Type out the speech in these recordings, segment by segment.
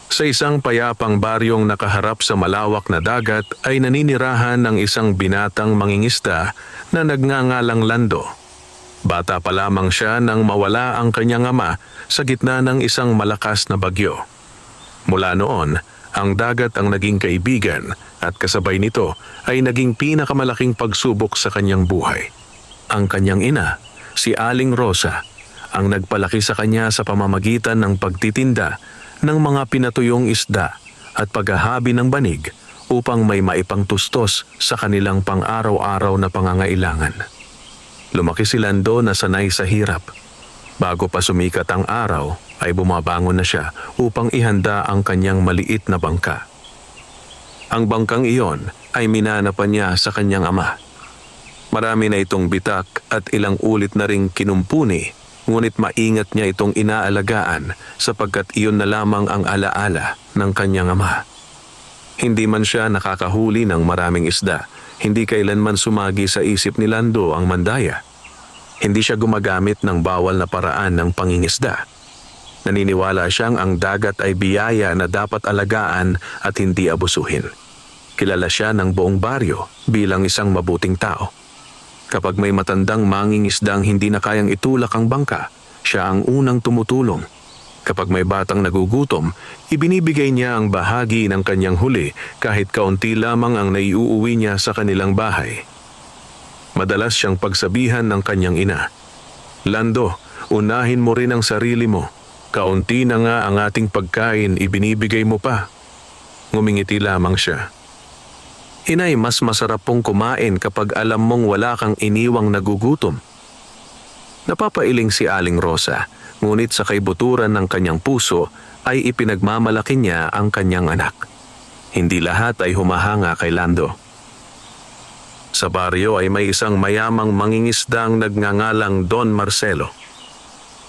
Sa isang payapang baryong nakaharap sa malawak na dagat ay naninirahan ng isang binatang mangingisda na nagngangalang Lando. Bata pa lamang siya nang mawala ang kanyang ama sa gitna ng isang malakas na bagyo. Mula noon, ang dagat ang naging kaibigan at kasabay nito ay naging pinakamalaking pagsubok sa kanyang buhay. Ang kanyang ina, si Aling Rosa, ang nagpalaki sa kanya sa pamamagitan ng pagtitinda ng mga pinatuyong isda at paghahabi ng banig upang may maipangtustos sa kanilang pang-araw-araw na pangangailangan. Lumaki si Lando na sanay sa hirap. Bago pa sumikat ang araw, ay bumabangon na siya upang ihanda ang kanyang maliit na bangka. Ang bangkang iyon ay minanapan niya sa kanyang ama. Marami na itong bitak at ilang ulit na ring kinumpuni, ngunit maingat niya itong inaalagaan sapagkat iyon na lamang ang alaala ng kanyang ama. Hindi man siya nakakahuli ng maraming isda, hindi kailanman sumagi sa isip ni Lando ang mandaya. Hindi siya gumagamit ng bawal na paraan ng pangingisda. Naniniwala siyang ang dagat ay biyaya na dapat alagaan at hindi abusuhin. Kilala siya ng buong baryo bilang isang mabuting tao. Kapag may matandang mangingisdang hindi na kayang itulak ang bangka, siya ang unang tumutulong. Kapag may batang nagugutom, ibinibigay niya ang bahagi ng kanyang huli kahit kaunti lamang ang naiuuwi niya sa kanilang bahay. Madalas siyang pagsabihan ng kanyang ina, "Lando, unahin mo rin ang sarili mo. Kaunti na nga ang ating pagkain, ibinibigay mo pa." Ngumingiti lamang siya. "Inay, mas masarap pong kumain kapag alam mong wala kang iniwang nagugutom." Napapailing si Aling Rosa, ngunit sa kaibuturan ng kanyang puso ay ipinagmamalaki niya ang kanyang anak. Hindi lahat ay humahanga kay Lando. Sa baryo ay may isang mayamang mangingisdang nagngangalang Don Marcelo.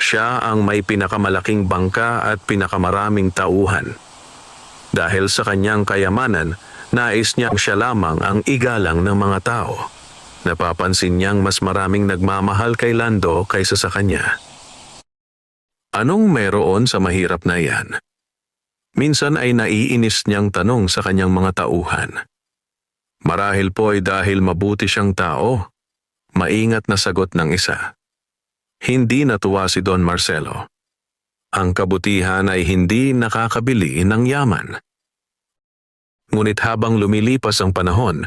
Siya ang may pinakamalaking bangka at pinakamaraming tauhan. Dahil sa kanyang kayamanan, nais niyang siya lamang ang igalang ng mga tao. Napapansin niyang mas maraming nagmamahal kay Lando kaysa sa kanya. Anong meron sa mahirap na iyan? Minsan ay naiinis niyang tanong sa kanyang mga tauhan. Marahil po ay dahil mabuti siyang tao. Maingat na sagot ng isa. Hindi natuwa si Don Marcelo. Ang kabutihan ay hindi nakakabili ng yaman. Ngunit habang lumilipas ang panahon,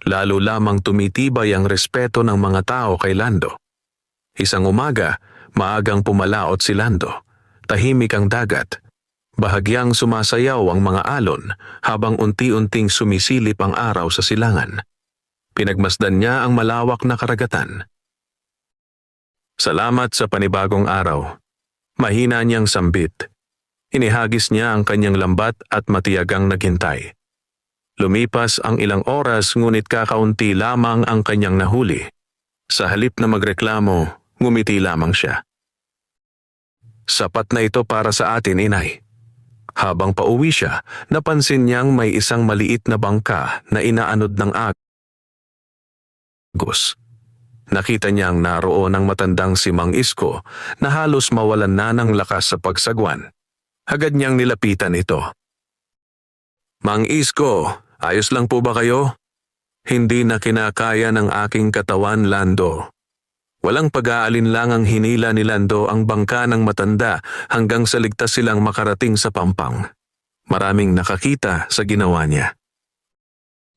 lalo lamang tumitibay ang respeto ng mga tao kay Lando. Isang umaga, maagang pumalaot si Lando. Tahimik ang dagat. Bahagyang sumasayaw ang mga alon habang unti-unting sumisilip ang araw sa silangan. Pinagmasdan niya ang malawak na karagatan. "Salamat sa panibagong araw." Mahina niyang sambit. Inihagis niya ang kanyang lambat at matiyagang naghintay. Lumipas ang ilang oras ngunit kakaunti lamang ang kanyang nahuli. Sa halip na magreklamo, ngumiti lamang siya. "Sapat na ito para sa atin, inay." Habang pauwi siya, napansin niyang may isang maliit na bangka na inaanod ng agos. Nakita niyang naroon ang matandang si Mang Isko na halos mawalan na ng lakas sa pagsagwan. Agad niyang nilapitan ito. "Mang Isko, ayos lang po ba kayo? Hindi na kinakaya ng aking katawan, Lando." Walang pag-aalinlangang hinila ni Lando ang bangka ng matanda hanggang sa ligtas silang makarating sa pampang. Maraming nakakita sa ginawa niya.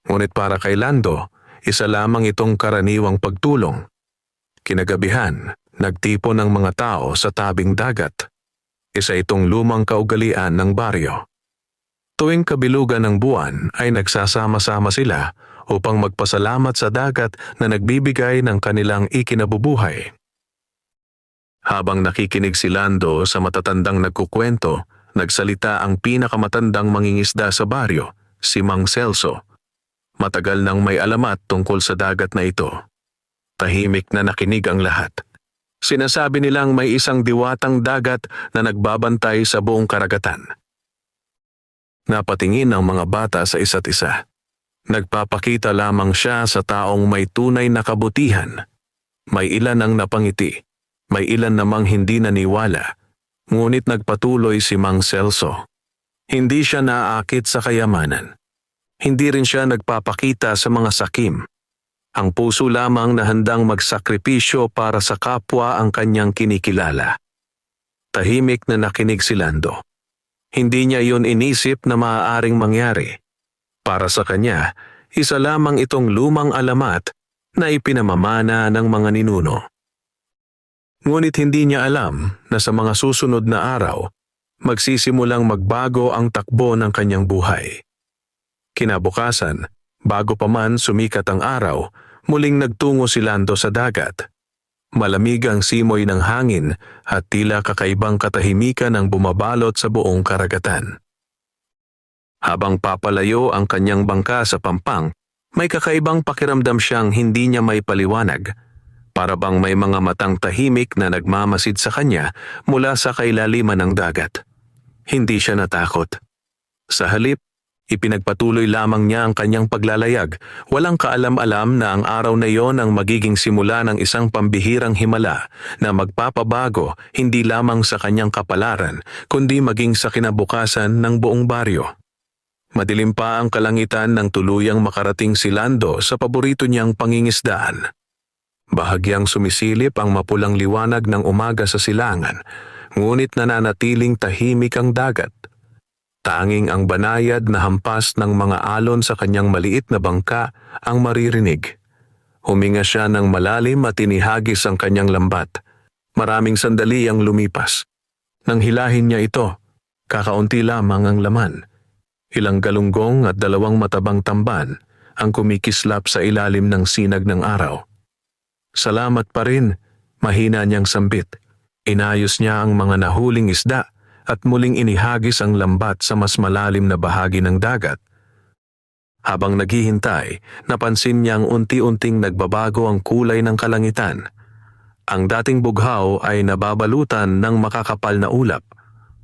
Ngunit para kay Lando, isa lamang itong karaniwang pagtulong. Kinagabihan, nagtipon ng mga tao sa tabing dagat. Isa itong lumang kaugalian ng baryo. Tuwing kabilugan ng buwan ay nagsasama-sama sila upang magpasalamat sa dagat na nagbibigay ng kanilang ikinabubuhay. Habang nakikinig si Lando sa matatandang nagkukwento, nagsalita ang pinakamatandang mangingisda sa baryo, si Mang Celso. Matagal nang may alamat tungkol sa dagat na ito. Tahimik na nakinig ang lahat. Sinasabi nilang may isang diwatang dagat na nagbabantay sa buong karagatan. Napatingin ang mga bata sa isa't isa. Nagpapakita lamang siya sa taong may tunay na kabutihan. May ilan ang napangiti, may ilan namang hindi naniwala, ngunit nagpatuloy si Mang Celso. Hindi siya naaakit sa kayamanan. Hindi rin siya nagpapakita sa mga sakim. Ang puso lamang na handang magsakripisyo para sa kapwa ang kanyang kinikilala. Tahimik na nakinig si Lando. Hindi niya iyon inisip na maaaring mangyari. Para sa kanya, isa lamang itong lumang alamat na ipinamamana ng mga ninuno. Ngunit hindi niya alam na sa mga susunod na araw, magsisimulang magbago ang takbo ng kanyang buhay. Kinabukasan, bago pa man sumikat ang araw, muling nagtungo si Lando sa dagat. Malamig ang simoy ng hangin at tila kakaibang katahimikan ang bumabalot sa buong karagatan. Habang papalayo ang kanyang bangka sa pampang, may kakaibang pakiramdam siyang hindi niya may paliwanag. Para bang may mga matang tahimik na nagmamasid sa kanya mula sa kailaliman ng dagat. Hindi siya natakot. Sa halip, ipinagpatuloy lamang niya ang kanyang paglalayag. Walang kaalam-alam na ang araw na iyon ang magiging simula ng isang pambihirang himala na magpapabago hindi lamang sa kanyang kapalaran, kundi maging sa kinabukasan ng buong baryo. Madilim pa ang kalangitan nang tuluyang makarating si Lando sa paborito niyang pangingisdaan. Bahagyang sumisilip ang mapulang liwanag ng umaga sa silangan, ngunit nananatiling tahimik ang dagat. Tanging ang banayad na hampas ng mga alon sa kanyang maliit na bangka ang maririnig. Huminga siya ng malalim at inihagis ang kanyang lambat. Maraming sandali ang lumipas. Nang hilahin niya ito, kakaunti lamang ang laman. Ilang galunggong at 2 matabang tamban ang kumikislap sa ilalim ng sinag ng araw. Salamat pa rin, mahina niyang sambit. Inayos niya ang mga nahuling isda at muling inihagis ang lambat sa mas malalim na bahagi ng dagat. Habang naghihintay, napansin niyang unti-unting nagbabago ang kulay ng kalangitan. Ang dating bughaw ay nababalutan ng makakapal na ulap.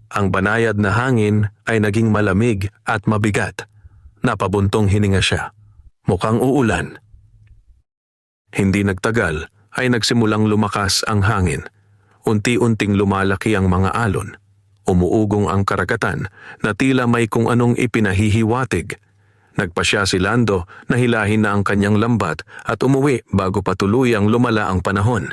Ang banayad na hangin ay naging malamig at mabigat. Napabuntong hininga siya. Mukhang uulan. Hindi nagtagal ay nagsimulang lumakas ang hangin. Unti-unting lumalaki ang mga alon. Umuugong ang karagatan na tila may kung anong ipinahihiwatig. Nagpasya si Lando na hilahin na ang kanyang lambat at umuwi bago pa tuluyang lumala ang panahon.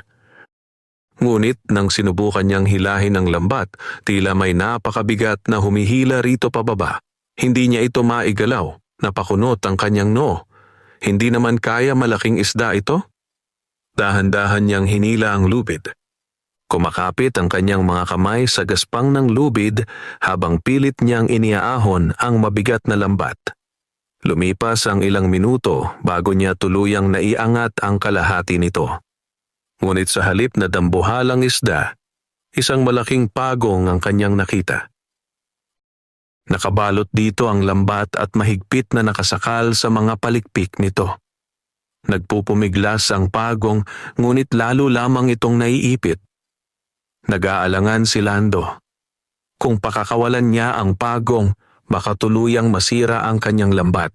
Ngunit nang sinubukan niyang hilahin ang lambat, tila may napakabigat na humihila rito pababa. Hindi niya ito maigalaw, napakunot ang kanyang noo. Hindi naman kaya malaking isda ito? Dahan-dahan niyang hinila ang lubid. Kumakapit ang kanyang mga kamay sa gaspang ng lubid habang pilit niyang iniaahon ang mabigat na lambat. Lumipas ang ilang minuto bago niya tuluyang naiangat ang kalahati nito. Ngunit sa halip na dambuhalang isda, isang malaking pagong ang kanyang nakita. Nakabalot dito ang lambat at mahigpit na nakasakal sa mga palikpik nito. Nagpupumiglas ang pagong, ngunit lalo lamang itong naiipit. Nag-aalangan si Lando. Kung pakakawalan niya ang pagong, baka tuluyang masira ang kanyang lambat.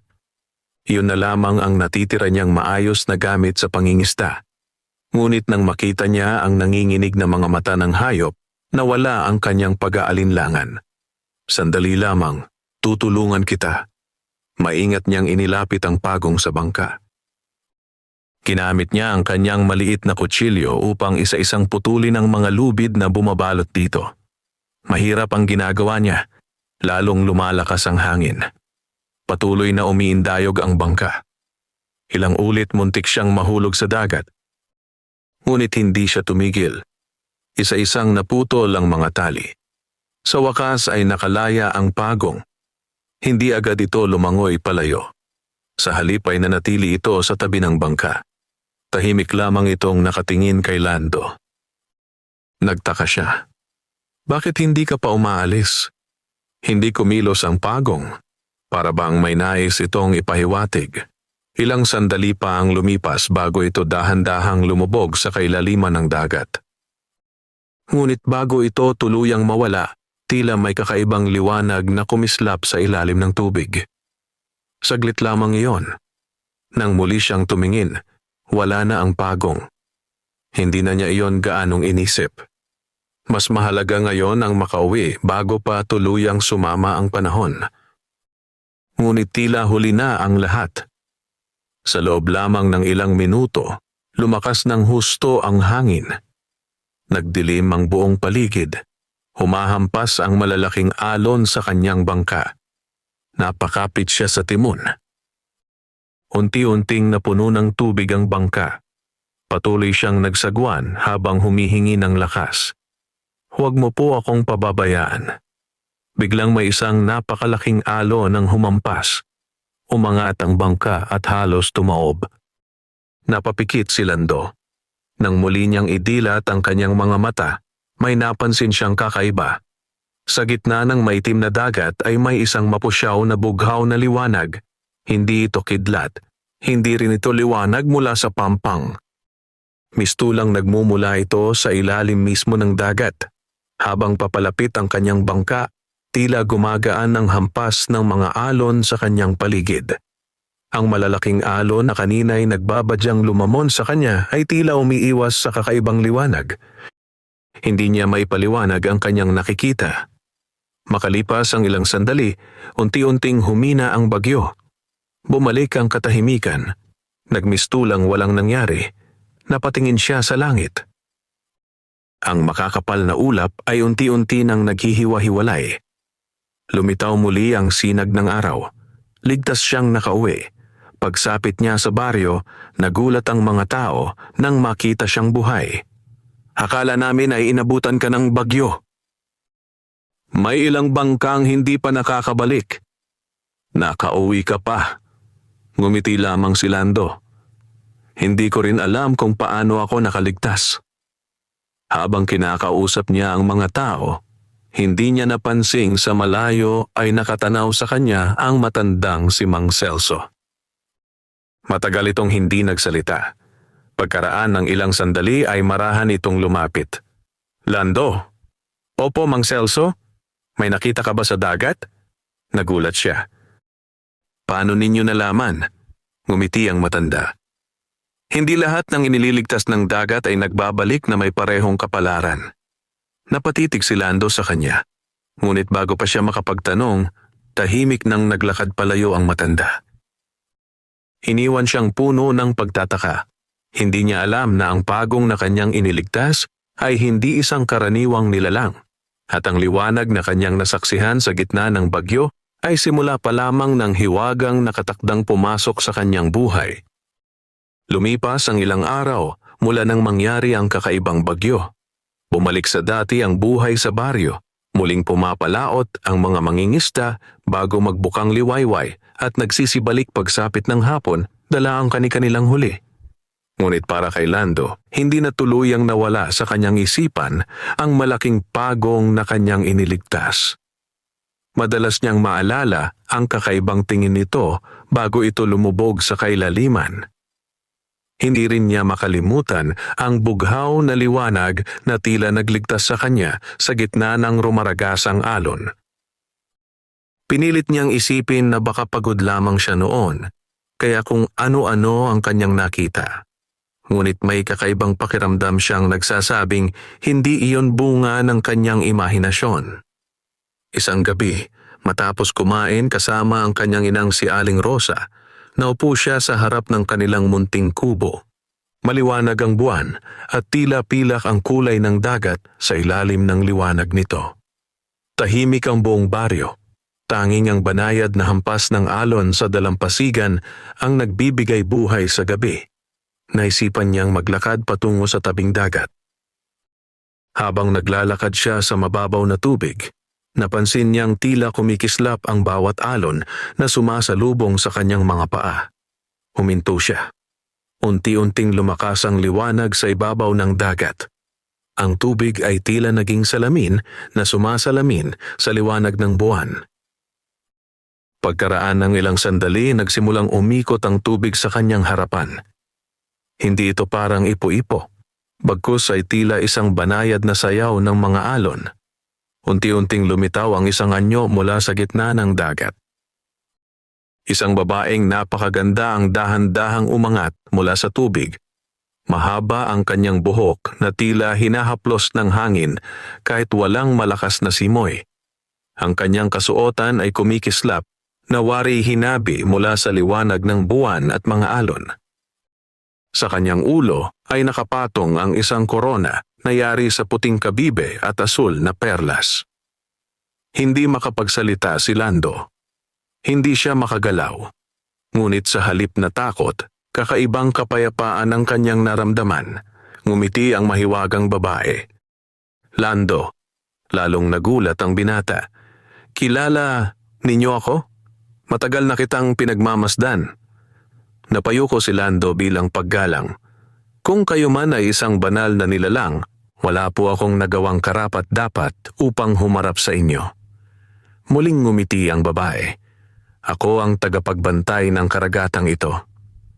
Iyon na lamang ang natitira niyang maayos na gamit sa pangingisda. Ngunit nang makita niya ang nanginginig na mga mata ng hayop, nawala ang kanyang pag-aalinlangan. Sandali lamang, tutulungan kita. Maingat niyang inilapit ang pagong sa bangka. Kinamit niya ang kanyang maliit na kutsilyo upang isa-isang putulin ang mga lubid na bumabalot dito. Mahirap ang ginagawa niya, lalong lumalakas ang hangin. Patuloy na umiindayog ang bangka. Ilang ulit muntik siyang mahulog sa dagat. Ngunit hindi siya tumigil. Isa-isang naputol ang mga tali. Sa wakas ay nakalaya ang pagong. Hindi agad ito lumangoy palayo. Sa halip ay nanatili ito sa tabi ng bangka. Tahimik lamang itong nakatingin kay Lando. Nagtaka siya. Bakit hindi ka pa umaalis? Hindi kumilos ang pagong. Para bang may nais itong ipahiwatig. Ilang sandali pa ang lumipas bago ito dahan-dahang lumubog sa kailaliman ng dagat. Ngunit bago ito tuluyang mawala, tila may kakaibang liwanag na kumislap sa ilalim ng tubig. Saglit lamang iyon. Nang muli siyang tumingin, wala na ang pagong. Hindi na niya iyon gaanong inisip. Mas mahalaga ngayon ang makauwi bago pa tuluyang sumama ang panahon. Ngunit tila huli na ang lahat. Sa loob lamang ng ilang minuto, lumakas ng husto ang hangin. Nagdilim ang buong paligid. Humahampas ang malalaking alon sa kanyang bangka. Napakapit siya sa timon. Unti-unting napuno ng tubig ang bangka. Patuloy siyang nagsagwan habang humihingi ng lakas. "Huwag mo po akong pababayaan." Biglang may isang napakalaking alon ang humampas. Umangat ang bangka at halos tumaob. Napapikit si Lando. Nang muli niyang idilat ang kanyang mga mata, may napansin siyang kakaiba. Sa gitna ng maitim na dagat ay may isang mapusyaw na bughaw na liwanag. Hindi ito kidlat. Hindi rin ito liwanag mula sa pampang. Mistulang nagmumula ito sa ilalim mismo ng dagat. Habang papalapit ang kanyang bangka, tila gumagaan ang hampas ng mga alon sa kanyang paligid. Ang malalaking alon na kanina'y nagbabadyang lumamon sa kanya ay tila umiiwas sa kakaibang liwanag. Hindi niya maipaliwanag ang kanyang nakikita. Makalipas ang ilang sandali, unti-unting humina ang bagyo. Bumalik ang katahimikan. Nagmistulang walang nangyari. Napatingin siya sa langit. Ang makakapal na ulap ay unti-unti nang naghihiwa-hiwalay. Lumitaw muli ang sinag ng araw. Ligtas siyang nakauwi. Pagsapit niya sa baryo, nagulat ang mga tao nang makita siyang buhay. "Akala namin ay inabutan ka ng bagyo." "May ilang bangkang hindi pa nakakabalik." "Nakauwi ka pa." Ngumiti lamang si Lando. "Hindi ko rin alam kung paano ako nakaligtas." Habang kinakausap niya ang mga tao, hindi niya napansing sa malayo ay nakatanaw sa kanya ang matandang si Mang Celso. Matagal itong hindi nagsalita. Pagkaraan ng ilang sandali ay marahan itong lumapit. "Lando?" "Opo, Mang Celso? May nakita ka ba sa dagat?" Nagulat siya. "Paano ninyo nalaman?" Ngumiti ang matanda. "Hindi lahat ng inililigtas ng dagat ay nagbabalik na may parehong kapalaran." Napatitig si Lando sa kanya. Ngunit bago pa siya makapagtanong, tahimik nang naglakad palayo ang matanda. Iniwan siyang puno ng pagtataka. Hindi niya alam na ang pagong na kanyang iniligtas ay hindi isang karaniwang nilalang, at ang liwanag na kanyang nasaksihan sa gitna ng bagyo ay simula pa lamang ng hiwagang nakatakdang pumasok sa kanyang buhay. Lumipas ang ilang araw mula nang mangyari ang kakaibang bagyo. Bumalik sa dati ang buhay sa baryo. Muling pumapalaot ang mga mangingista bago magbukang liwayway at nagsisibalik pagsapit ng hapon, dala ang kani-kanilang huli. Ngunit para kay Lando, hindi na tuluyang nawala sa kanyang isipan ang malaking pagong na kanyang iniligtas. Madalas niyang maalala ang kakaibang tingin nito bago ito lumubog sa kailaliman. Hindi rin niya makalimutan ang bughaw na liwanag na tila nagligtas sa kanya sa gitna ng rumaragasang alon. Pinilit niyang isipin na baka pagod lamang siya noon, kaya kung ano-ano ang kanyang nakita. Ngunit may kakaibang pakiramdam siyang nagsasabing hindi iyon bunga ng kanyang imahinasyon. Isang gabi, matapos kumain kasama ang kanyang inang si Aling Rosa, naupo siya sa harap ng kanilang munting kubo. Maliwanag ang buwan at tila pilak ang kulay ng dagat sa ilalim ng liwanag nito. Tahimik ang buong baryo. Tanging ang banayad na hampas ng alon sa dalampasigan ang nagbibigay buhay sa gabi. Naisipan niyang maglakad patungo sa tabing dagat. Habang naglalakad siya sa mababaw na tubig, napansin niyang tila kumikislap ang bawat alon na sumasalubong sa kanyang mga paa. Huminto siya. Unti-unting lumakas ang liwanag sa ibabaw ng dagat. Ang tubig ay tila naging salamin na sumasalamin sa liwanag ng buwan. Pagkaraan ng ilang sandali, nagsimulang umikot ang tubig sa kanyang harapan. Hindi ito parang ipo-ipo, bagkus ay tila isang banayad na sayaw ng mga alon. Unti-unting lumitaw ang isang anyo mula sa gitna ng dagat. Isang babaeng napakaganda ang dahan-dahang umangat mula sa tubig. Mahaba ang kanyang buhok na tila hinahaplos ng hangin kahit walang malakas na simoy. Ang kanyang kasuotan ay kumikislap na wari hinabi mula sa liwanag ng buwan at mga alon. Sa kanyang ulo ay nakapatong ang isang korona na yari sa puting kabibe at asul na perlas. Hindi makapagsalita si Lando. Hindi siya makagalaw. Ngunit sa halip na takot, kakaibang kapayapaan ang kanyang naramdaman. Ngumiti ang mahiwagang babae. Lando, lalong nagulat ang binata. Kilala ninyo ako? Matagal na kitang pinagmamasdan. Napayuko si Lando bilang paggalang. Kung kayo man ay isang banal na nilalang, wala po akong nagawang karapat-dapat upang humarap sa inyo. Muling ngumiti ang babae. Ako ang tagapagbantay ng karagatang ito.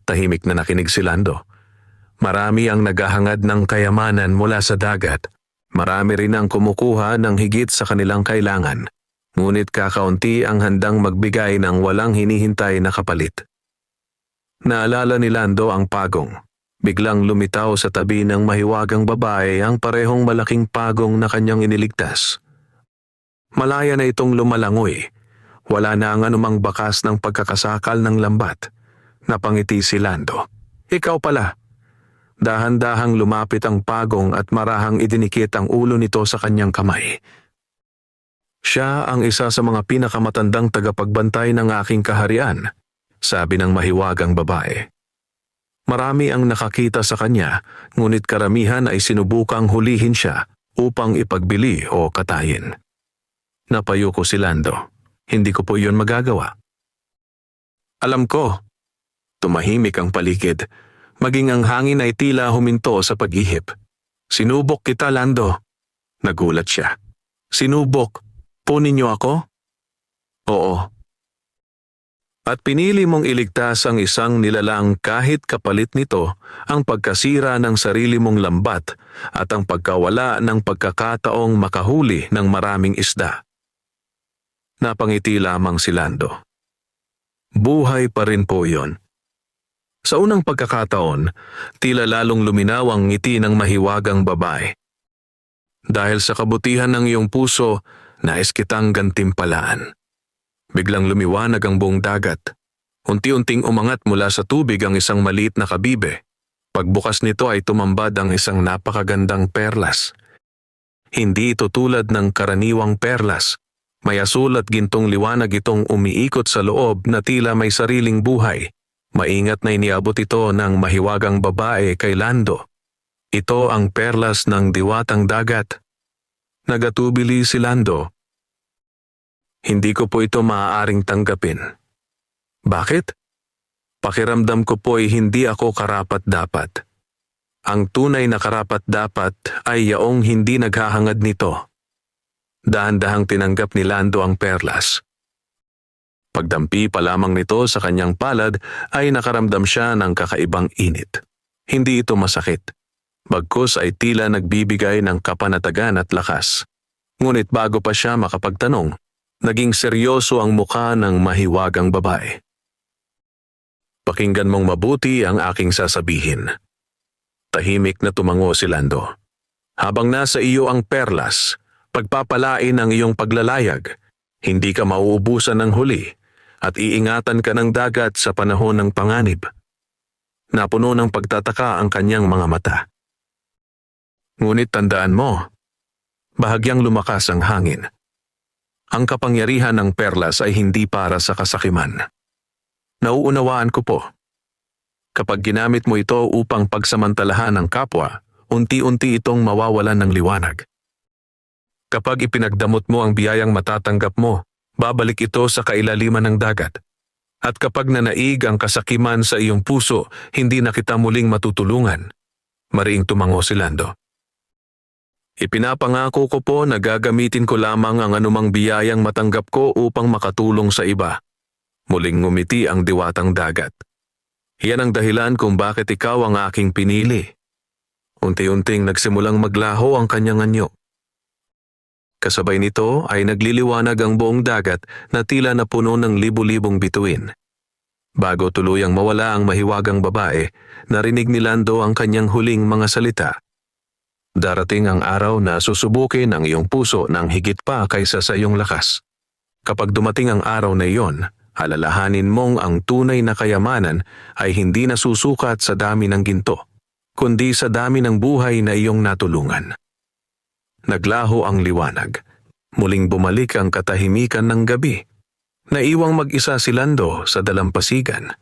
Tahimik na nakinig si Lando. Marami ang naghahangad ng kayamanan mula sa dagat. Marami rin ang kumukuha ng higit sa kanilang kailangan. Ngunit kakaunti ang handang magbigay ng walang hinihintay na kapalit. Naalala ni Lando ang pagong. Biglang lumitaw sa tabi ng mahiwagang babae ang parehong malaking pagong na kanyang iniligtas. Malaya na itong lumalangoy. Wala na ang anumang bakas ng pagkakasakal ng lambat. Napangiti si Lando. Ikaw pala. Dahan-dahang lumapit ang pagong at marahang idinikit ang ulo nito sa kanyang kamay. Siya ang isa sa mga pinakamatandang tagapagbantay ng aking kaharian, sabi ng mahiwagang babae. Marami ang nakakita sa kanya, ngunit karamihan ay sinubukang hulihin siya upang ipagbili o katayin. Napayuko si Lando. Hindi ko po yun magagawa. Alam ko. Tumahimik ang paligid. Maging ang hangin ay tila huminto sa paghihip. Sinubok kita, Lando. Nagulat siya. Sinubok? Po ninyo ako? Oo. At pinili mong iligtas ang isang nilalang kahit kapalit nito ang pagkasira ng sarili mong lambat at ang pagkawala ng pagkakataong makahuli ng maraming isda. Napangiti lamang si Lando. Buhay pa rin po yon. Sa unang pagkakataon, tila lalong luminaw ang ngiti ng mahiwagang babae. Dahil sa kabutihan ng iyong puso, nais kitang gantimpalaan. Biglang lumiwanag ang buong dagat. Unti-unting umangat mula sa tubig ang isang maliit na kabibe. Pagbukas nito ay tumambad ang isang napakagandang perlas. Hindi ito tulad ng karaniwang perlas. May asul at gintong liwanag itong umiikot sa loob na tila may sariling buhay. Maingat na iniabot ito ng mahiwagang babae kay Lando. Ito ang perlas ng diwatang dagat. Nagatubili si Lando. Hindi ko po ito maaaring tanggapin. Bakit? Pakiramdam ko po ay hindi ako karapat-dapat. Ang tunay na karapat-dapat ay yaong hindi naghahangad nito. Dahan-dahang tinanggap ni Lando ang perlas. Pagdampi pa lamang nito sa kanyang palad ay nakaramdam siya ng kakaibang init. Hindi ito masakit. Bagkus ay tila nagbibigay ng kapanatagan at lakas. Ngunit bago pa siya makapagtanong, naging seryoso ang mukha ng mahiwagang babae. Pakinggan mong mabuti ang aking sasabihin. Tahimik na tumango si Lando. Habang nasa iyo ang perlas, pagpapalain ang iyong paglalayag, hindi ka mauubusan ng huli at iingatan ka ng dagat sa panahon ng panganib. Napuno ng pagtataka ang kanyang mga mata. Ngunit tandaan mo, bahagyang lumakas ang hangin. Ang kapangyarihan ng perlas ay hindi para sa kasakiman. Nauunawaan ko po. Kapag ginamit mo ito upang pagsamantalahan ng kapwa, unti-unti itong mawawalan ng liwanag. Kapag ipinagdamot mo ang biyayang matatanggap mo, babalik ito sa kailaliman ng dagat. At kapag nanaig ang kasakiman sa iyong puso, hindi na kita muling matutulungan. Mariing tumango si Lando. Ipinapangako ko po na gagamitin ko lamang ang anumang biyayang matanggap ko upang makatulong sa iba. Muling ngumiti ang diwatang dagat. Yan ang dahilan kung bakit ikaw ang aking pinili. Unti-unting nagsimulang maglaho ang kanyang anyo. Kasabay nito ay nagliliwanag ang buong dagat na tila napuno ng libu-libong bituin. Bago tuluyang mawala ang mahiwagang babae, narinig ni Lando ang kanyang huling mga salita. Darating ang araw na susubukin ang iyong puso ng higit pa kaysa sa iyong lakas. Kapag dumating ang araw na iyon, alalahanin mong ang tunay na kayamanan ay hindi nasusukat sa dami ng ginto, kundi sa dami ng buhay na iyong natulungan. Naglaho ang liwanag. Muling bumalik ang katahimikan ng gabi. Naiwang mag-isa si Lando sa dalampasigan.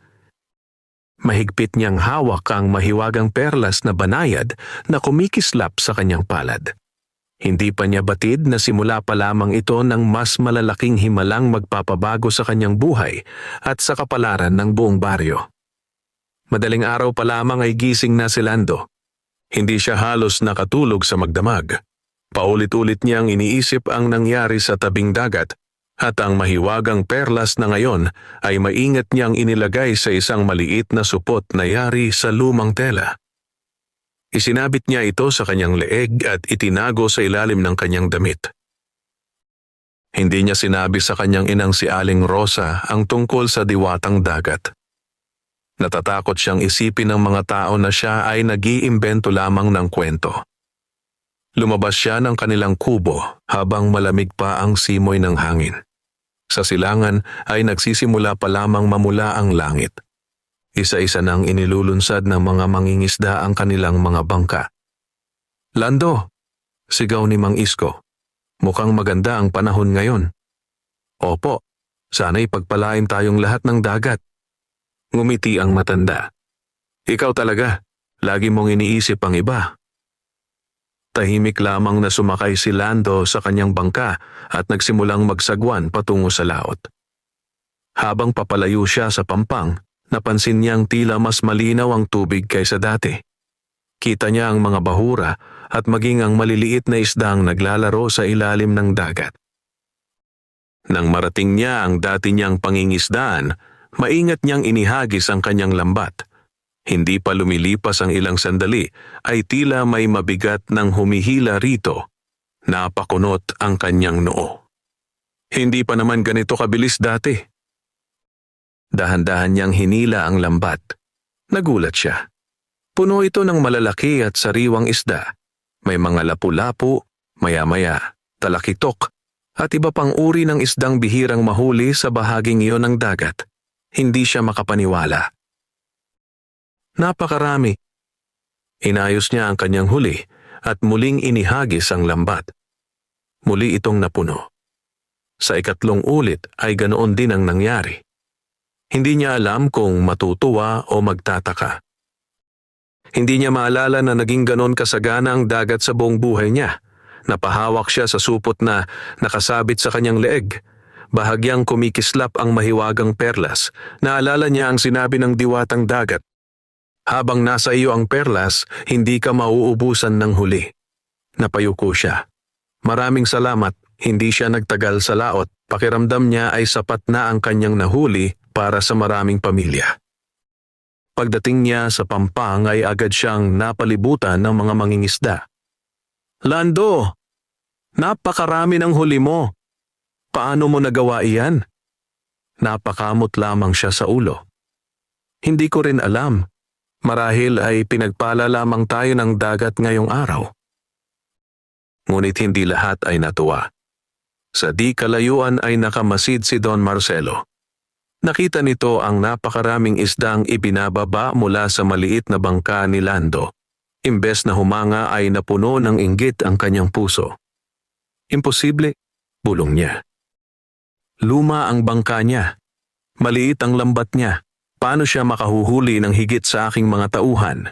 Mahigpit niyang hawak ang mahiwagang perlas na banayad na kumikislap sa kanyang palad. Hindi pa niya batid na simula pa lamang ito ng mas malalaking himalang magpapabago sa kanyang buhay at sa kapalaran ng buong baryo. Madaling araw pa lamang ay gising na si Lando. Hindi siya halos nakatulog sa magdamag. Paulit-ulit niyang iniisip ang nangyari sa tabing dagat at ang mahiwagang perlas na ngayon ay maingat niyang inilagay sa isang maliit na supot na yari sa lumang tela. Isinabit niya ito sa kanyang leeg at itinago sa ilalim ng kanyang damit. Hindi niya sinabi sa kanyang inang si Aling Rosa ang tungkol sa diwatang dagat. Natatakot siyang isipin ng mga tao na siya ay nag-iimbento lamang ng kwento. Lumabas siya ng kanilang kubo habang malamig pa ang simoy ng hangin. Sa silangan ay nagsisimula pa lamang mamula ang langit. Isa-isa nang inilulunsad ng mga mangingisda ang kanilang mga bangka. "Lando!" sigaw ni Mang Isko. "Mukhang maganda ang panahon ngayon." "Opo, sana'y pagpalain tayong lahat ng dagat." Ngumiti ang matanda. "Ikaw talaga, lagi mong iniisip ang iba." Tahimik lamang na sumakay si Lando sa kanyang bangka at nagsimulang magsagwan patungo sa laot. Habang papalayo siya sa pampang, napansin niyang tila mas malinaw ang tubig kaysa dati. Kita niya ang mga bahura at maging ang maliliit na isdang naglalaro sa ilalim ng dagat. Nang marating niya ang dati niyang pangingisdaan, maingat niyang inihagis ang kanyang lambat. Hindi pa lumilipas ang ilang sandali ay tila may mabigat ng humihila rito. Napakunot ang kanyang noo. Hindi pa naman ganito kabilis dati. Dahan-dahan niyang hinila ang lambat. Nagulat siya. Puno ito ng malalaki at sariwang isda. May mga lapu-lapu, maya-maya, talakitok, at iba pang uri ng isdang bihirang mahuli sa bahaging iyon ng dagat. Hindi siya makapaniwala. Napakarami. Inayos niya ang kanyang huli at muling inihagis ang lambat. Muli itong napuno. Sa ikatlong ulit ay ganoon din ang nangyari. Hindi niya alam kung matutuwa o magtataka. Hindi niya maalala na naging ganon kasagana ang dagat sa buong buhay niya. Napahawak siya sa supot na nakasabit sa kanyang leeg. Bahagyang kumikislap ang mahiwagang perlas. Naalala niya ang sinabi ng diwatang dagat. Habang nasa iyo ang perlas, hindi ka mauubusan ng huli. Napayuko siya. Maraming salamat, hindi siya nagtagal sa laot. Pakiramdam niya ay sapat na ang kanyang nahuli para sa maraming pamilya. Pagdating niya sa pampang ay agad siyang napalibutan ng mga mangingisda. "Lando, napakarami ng huli mo. Paano mo nagawa iyan?" Napakamot lamang siya sa ulo. "Hindi ko rin alam. Marahil ay pinagpala lamang tayo ng dagat ngayong araw." Ngunit hindi lahat ay natuwa. Sa di kalayuan ay nakamasid si Don Marcelo. Nakita nito ang napakaraming isdang ibinababa mula sa maliit na bangka ni Lando. Imbes na humanga ay napuno ng inggit ang kanyang puso. "Imposible," bulong niya. "Luma ang bangka niya. Maliit ang lambat niya. Paano siya makahuhuli ng higit sa aking mga tauhan?"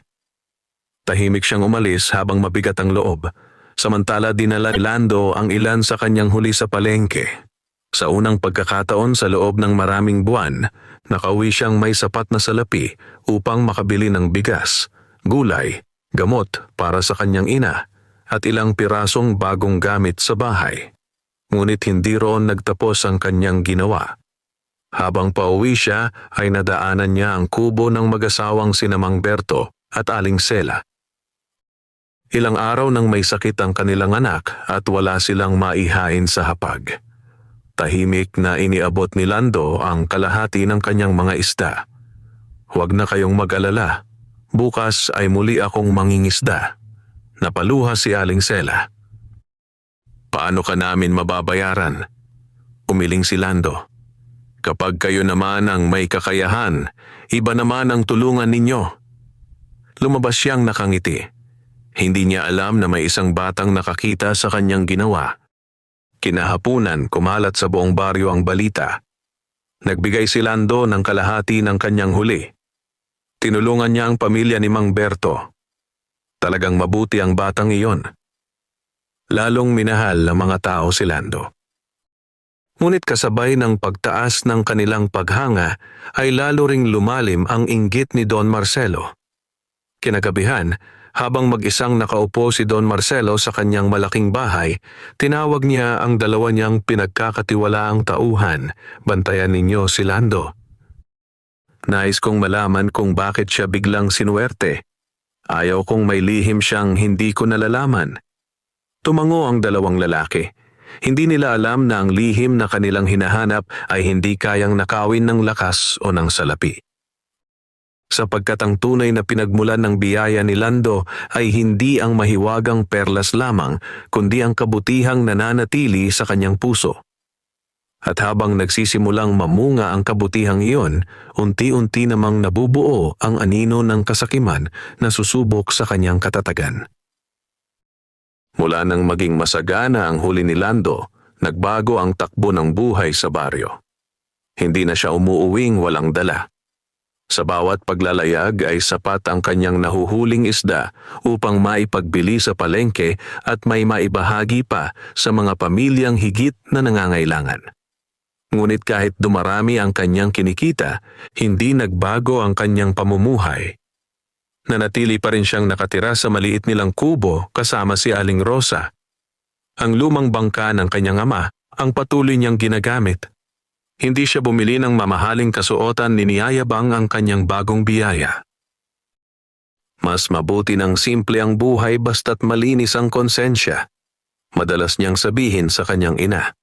Tahimik siyang umalis habang mabigat ang loob. Samantala dinala ni Lando ang ilan sa kanyang huli sa palengke. Sa unang pagkakataon sa loob ng maraming buwan, nakauwi siyang may sapat na salapi upang makabili ng bigas, gulay, gamot para sa kanyang ina, at ilang pirasong bagong gamit sa bahay. Ngunit hindi roon nagtapos ang kanyang ginawa. Habang pauwi siya ay nadaanan niya ang kubo ng mag-asawang sina Mang Berto at Aling Sela. Ilang araw nang may sakit ang kanilang anak at wala silang maihain sa hapag. Tahimik na iniabot ni Lando ang kalahati ng kanyang mga isda. Huwag na kayong mag-alala. Bukas ay muli akong mangingisda. Napaluha si Aling Sela. Paano ka namin mababayaran? Umiling si Lando. Kapag kayo naman ang may kakayahan, iba naman ang tulungan ninyo. Lumabas siyang nakangiti. Hindi niya alam na may isang batang nakakita sa kanyang ginawa. Kinahapunan, kumalat sa buong baryo ang balita. Nagbigay si Lando ng kalahati ng kanyang huli. Tinulungan niya ang pamilya ni Mang Berto. Talagang mabuti ang batang iyon. Lalong minahal ng mga tao si Lando. Ngunit kasabay ng pagtaas ng kanilang paghanga ay lalo ring lumalim ang inggit ni Don Marcelo. Kinagabihan, habang mag-isang nakaupo si Don Marcelo sa kanyang malaking bahay, tinawag niya ang dalawa niyang pinagkakatiwalaang tauhan, bantayan ninyo si Lando. Nais kong malaman kung bakit siya biglang sinuwerte. Ayaw kong may lihim siyang hindi ko nalalaman. Tumango ang dalawang lalaki. Hindi nila alam na ang lihim na kanilang hinahanap ay hindi kayang nakawin ng lakas o ng salapi. Sapagkat ang tunay na pinagmulan ng biyaya ni Lando ay hindi ang mahiwagang perlas lamang, kundi ang kabutihang nananatili sa kanyang puso. At habang nagsisimulang mamunga ang kabutihang iyon, unti-unti namang nabubuo ang anino ng kasakiman na susubok sa kanyang katatagan. Mula nang maging masagana ang huli ni Lando, nagbago ang takbo ng buhay sa baryo. Hindi na siya umuuwing walang dala. Sa bawat paglalayag ay sapat ang kanyang nahuhuling isda upang maipagbili sa palengke at may maibahagi pa sa mga pamilyang higit na nangangailangan. Ngunit kahit dumarami ang kanyang kinikita, hindi nagbago ang kanyang pamumuhay. Nanatili pa rin siyang nakatira sa maliit nilang kubo kasama si Aling Rosa. Ang lumang bangka ng kanyang ama ang patuloy niyang ginagamit. Hindi siya bumili ng mamahaling kasuotan, niniyayabang ang kanyang bagong biyaya. Mas mabuti ng simple ang buhay basta't malinis ang konsensya. Madalas niyang sabihin sa kanyang ina.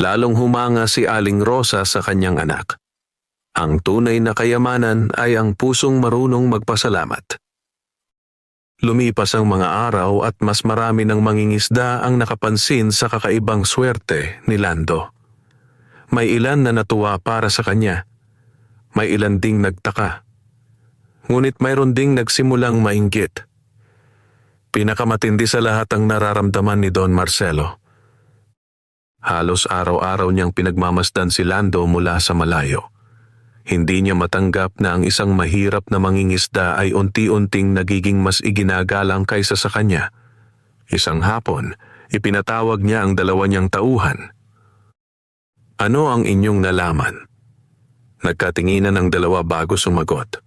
Lalong humanga si Aling Rosa sa kanyang anak. Ang tunay na kayamanan ay ang pusong marunong magpasalamat. Lumipas ang mga araw at mas marami ng mangingisda ang nakapansin sa kakaibang swerte ni Lando. May ilan na natuwa para sa kanya. May ilan ding nagtaka. Ngunit mayroon ding nagsimulang mainggit. Pinakamatindi sa lahat ang nararamdaman ni Don Marcelo. Halos araw-araw niyang pinagmamasdan si Lando mula sa malayo. Hindi niya matanggap na ang isang mahirap na mangingisda ay unti-unting nagiging mas iginagalang kaysa sa kanya. Isang hapon, ipinatawag niya ang dalawa niyang tauhan. Ano ang inyong nalaman? Nagkatinginan ang dalawa bago sumagot.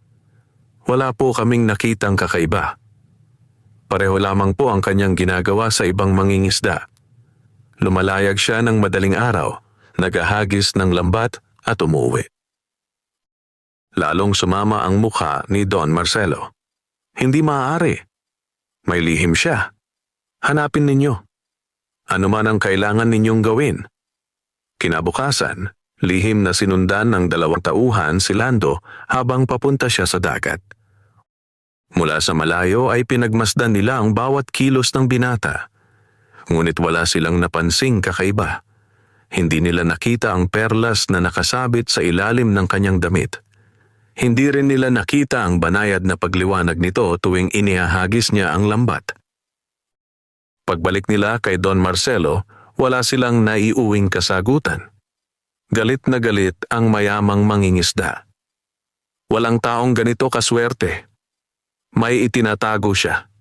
Wala po kaming nakitang kakaiba. Pareho lamang po ang kanyang ginagawa sa ibang mangingisda. Lumalayag siya ng madaling araw, nagahagis ng lambat at umuwi. Lalong sumama ang mukha ni Don Marcelo. Hindi maaari. May lihim siya. Hanapin ninyo. Ano man ang kailangan ninyong gawin. Kinabukasan, lihim na sinundan ng dalawang tauhan si Lando habang papunta siya sa dagat. Mula sa malayo ay pinagmasdan nila ang bawat kilos ng binata. Ngunit wala silang napansing kakaiba. Hindi nila nakita ang perlas na nakasabit sa ilalim ng kanyang damit. Hindi rin nila nakita ang banayad na pagliwanag nito tuwing inihahagis niya ang lambat. Pagbalik nila kay Don Marcelo, wala silang naiuwing kasagutan. Galit na galit ang mayamang mangingisda. Walang taong ganito kaswerte. May itinatago siya.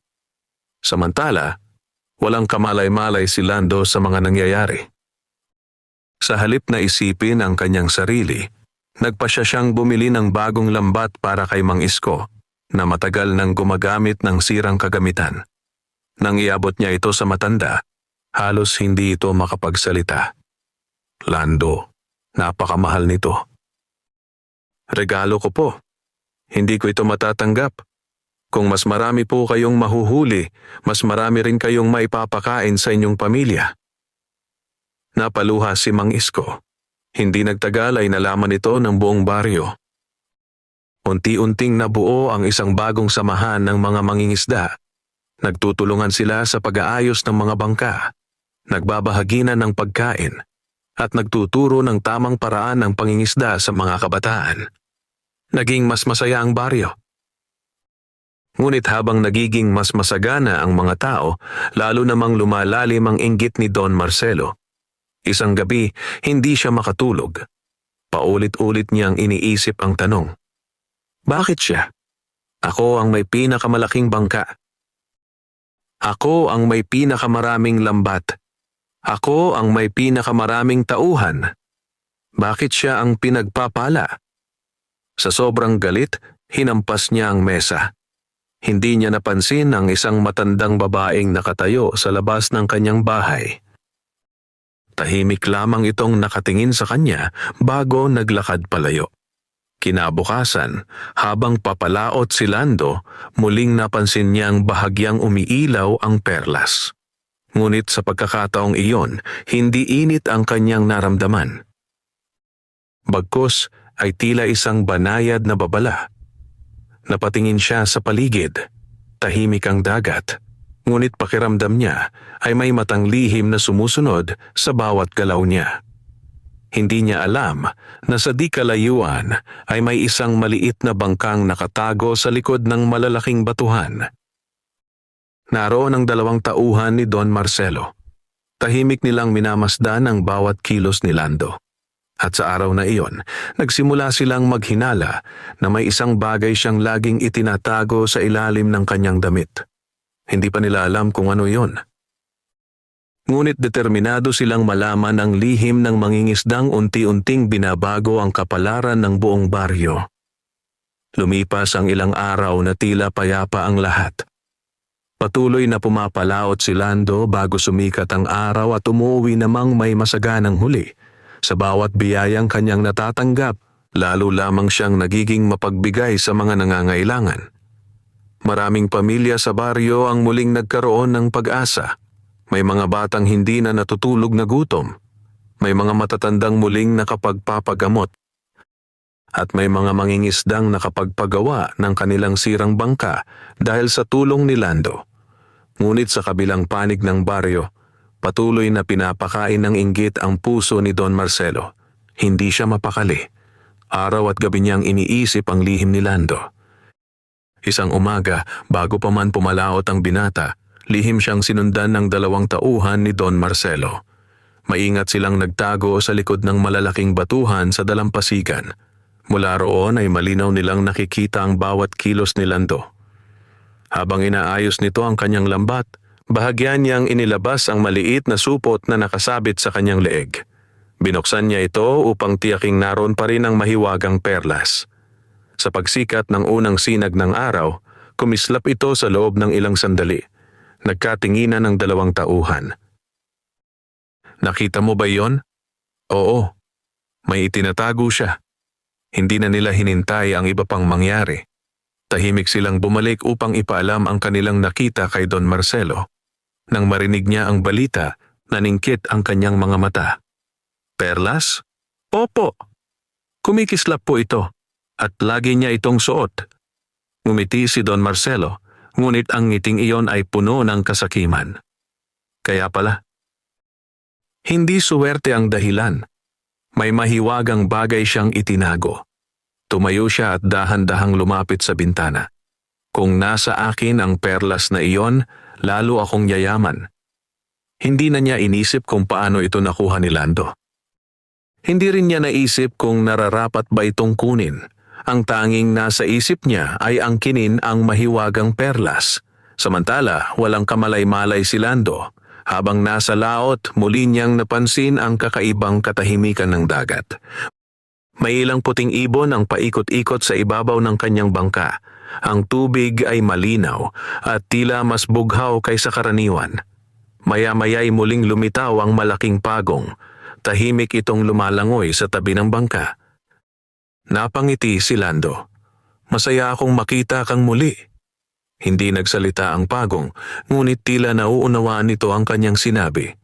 Samantala, walang kamalay-malay si Lando sa mga nangyayari. Sa halip na isipin ang kanyang sarili, nagpasya siyang bumili ng bagong lambat para kay Mang Isko na matagal nang gumagamit ng sirang kagamitan. Nang iabot niya ito sa matanda, halos hindi ito makapagsalita. Lando, napakamahal nito. Regalo ko po. Hindi ko ito matatanggap. Kung mas marami po kayong mahuhuli, mas marami rin kayong maipapakain sa inyong pamilya. Napaluha si Mang Isko. Hindi nagtagal ay nalaman ito ng buong baryo. Unti-unting nabuo ang isang bagong samahan ng mga mangingisda. Nagtutulungan sila sa pag-aayos ng mga bangka, nagbabahaginan ng pagkain, at nagtuturo ng tamang paraan ng pangingisda sa mga kabataan. Naging mas masaya ang baryo. Ngunit habang nagiging mas masagana ang mga tao, lalo namang lumalalim ang inggit ni Don Marcelo. Isang gabi, hindi siya makatulog. Paulit-ulit niyang iniisip ang tanong. Bakit siya? Ako ang may pinakamalaking bangka. Ako ang may pinakamaraming lambat. Ako ang may pinakamaraming tauhan. Bakit siya ang pinagpapala? Sa sobrang galit, hinampas niya ang mesa. Hindi niya napansin ang isang matandang babaeng nakatayo sa labas ng kanyang bahay. Tahimik lamang itong nakatingin sa kanya bago naglakad palayo. Kinabukasan, habang papalaot si Lando, muling napansin niyang bahagyang umiilaw ang perlas. Ngunit sa pagkakataong iyon, hindi init ang kanyang naramdaman. Bagkus ay tila isang banayad na babala. Napatingin siya sa paligid. Tahimik ang dagat. Ngunit pakiramdam niya ay may matang lihim na sumusunod sa bawat galaw niya. Hindi niya alam na sa di kalayuan ay may isang maliit na bangkang nakatago sa likod ng malalaking batuhan. Naroon ang 2 tauhan ni Don Marcelo. Tahimik nilang minamasdan ang bawat kilos ni Lando. At sa araw na iyon, nagsimula silang maghinala na may isang bagay siyang laging itinatago sa ilalim ng kanyang damit. Hindi pa nila alam kung ano iyon. Ngunit determinado silang malaman ang lihim ng mangingisdang unti-unting binabago ang kapalaran ng buong baryo. Lumipas ang ilang araw na tila payapa ang lahat. Patuloy na pumapalaot si Lando bago sumikat ang araw at umuwi namang may masaganang huli. Sa bawat biyayang kanyang natatanggap, lalo lamang siyang nagiging mapagbigay sa mga nangangailangan. Maraming pamilya sa baryo ang muling nagkaroon ng pag-asa. May mga batang hindi na natutulog na gutom. May mga matatandang muling nakapagpapagamot. At may mga mangingisdang nakapagpagawa ng kanilang sirang bangka dahil sa tulong ni Lando. Ngunit sa kabilang panig ng baryo, patuloy na pinapakain ng inggit ang puso ni Don Marcelo. Hindi siya mapakali. Araw at gabi niyang iniisip ang lihim ni Lando. Isang umaga, bago pa man pumalaot ang binata, lihim siyang sinundan ng 2 tauhan ni Don Marcelo. Maingat silang nagtago sa likod ng malalaking batuhan sa dalampasigan. Mula roon ay malinaw nilang nakikita ang bawat kilos ni Lando. Habang inaayos nito ang kanyang lambat, bahagyan niyang inilabas ang maliit na supot na nakasabit sa kanyang leeg. Binuksan niya ito upang tiyaking naroon pa rin ang mahiwagang perlas. Sa pagsikat ng unang sinag ng araw, kumislap ito sa loob ng ilang sandali. Nagkatinginan ng 2 tauhan. Nakita mo ba yon? Oo. May itinatago siya. Hindi na nila hinintay ang iba pang mangyari. Tahimik silang bumalik upang ipaalam ang kanilang nakita kay Don Marcelo. Nang marinig niya ang balita, naningkit ang kanyang mga mata. Perlas? Opo. Kumikislap po ito at lagi niya itong suot. Ngumiti si Don Marcelo. Ngunit ang ngiting iyon ay puno ng kasakiman. Kaya pala, hindi suwerte ang dahilan. May mahiwagang bagay siyang itinago. Tumayo siya at dahan-dahang lumapit sa bintana. Kung nasa akin ang perlas na iyon, lalo akong yayaman. Hindi na niya inisip kung paano ito nakuha ni Lando. Hindi rin niya naisip kung nararapat ba itong kunin. Ang tanging nasa isip niya ay angkinin ang mahiwagang perlas. Samantala, walang kamalay-malay si Lando. Habang nasa laot, muli niyang napansin ang kakaibang katahimikan ng dagat. May ilang puting ibon ang paikot-ikot sa ibabaw ng kanyang bangka. Ang tubig ay malinaw at tila mas bughaw kaysa karaniwan. Maya-maya'y muling lumitaw ang malaking pagong. Tahimik itong lumalangoy sa tabi ng bangka. Napangiti si Lando. Masaya akong makita kang muli. Hindi nagsalita ang pagong, ngunit tila nauunawaan nito ang kanyang sinabi.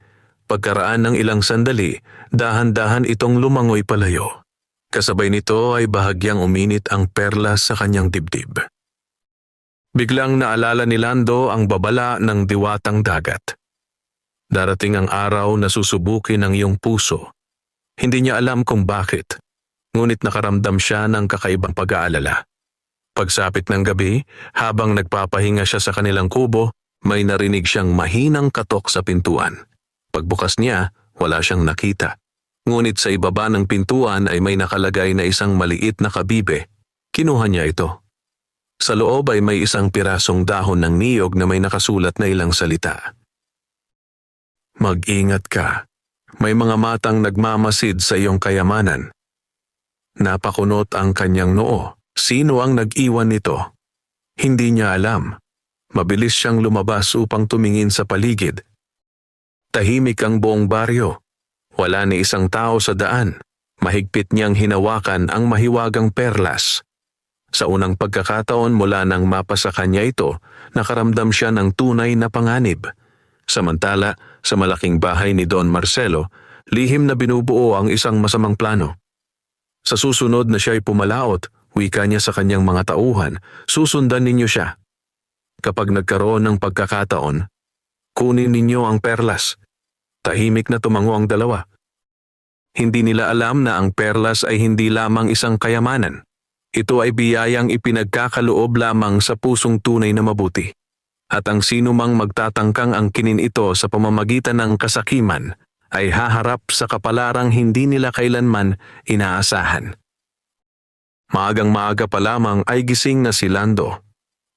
Pagkaraan ng ilang sandali, dahan-dahan itong lumangoy palayo. Kasabay nito ay bahagyang uminit ang perlas sa kanyang dibdib. Biglang naalala ni Lando ang babala ng diwatang dagat. Darating ang araw na susubukin ang iyong puso. Hindi niya alam kung bakit, ngunit nakaramdam siya ng kakaibang pag-aalala. Pagsapit ng gabi, habang nagpapahinga siya sa kanilang kubo, may narinig siyang mahinang katok sa pintuan. Pagbukas niya, wala siyang nakita. Ngunit sa ibaba ng pintuan ay may nakalagay na isang maliit na kabibe. Kinuha niya ito. Sa loob ay may isang pirasong dahon ng niyog na may nakasulat na ilang salita. Mag-ingat ka. May mga matang nagmamasid sa iyong kayamanan. Napakunot ang kanyang noo. Sino ang nag-iwan nito? Hindi niya alam. Mabilis siyang lumabas upang tumingin sa paligid. Tahimik ang buong baryo. Wala ni isang tao sa daan. Mahigpit niyang hinawakan ang mahiwagang perlas. Sa unang pagkakataon mula nang mapasa kanya ito, nakaramdam siya ng tunay na panganib. Samantala, sa malaking bahay ni Don Marcelo, lihim na binubuo ang isang masamang plano. Sa susunod na siya ay pumalaot, wika niya sa kanyang mga tauhan, susundan ninyo siya. Kapag nagkaroon ng pagkakataon, kunin ninyo ang perlas. Tahimik na tumango ang dalawa. Hindi nila alam na ang perlas ay hindi lamang isang kayamanan. Ito ay biyayang ipinagkakaloob lamang sa pusong tunay na mabuti. At ang sino mang magtatangkang angkinin ito sa pamamagitan ng kasakiman ay haharap sa kapalarang hindi nila kailanman inaasahan. Maagang maaga pa lamang ay gising na si Lando.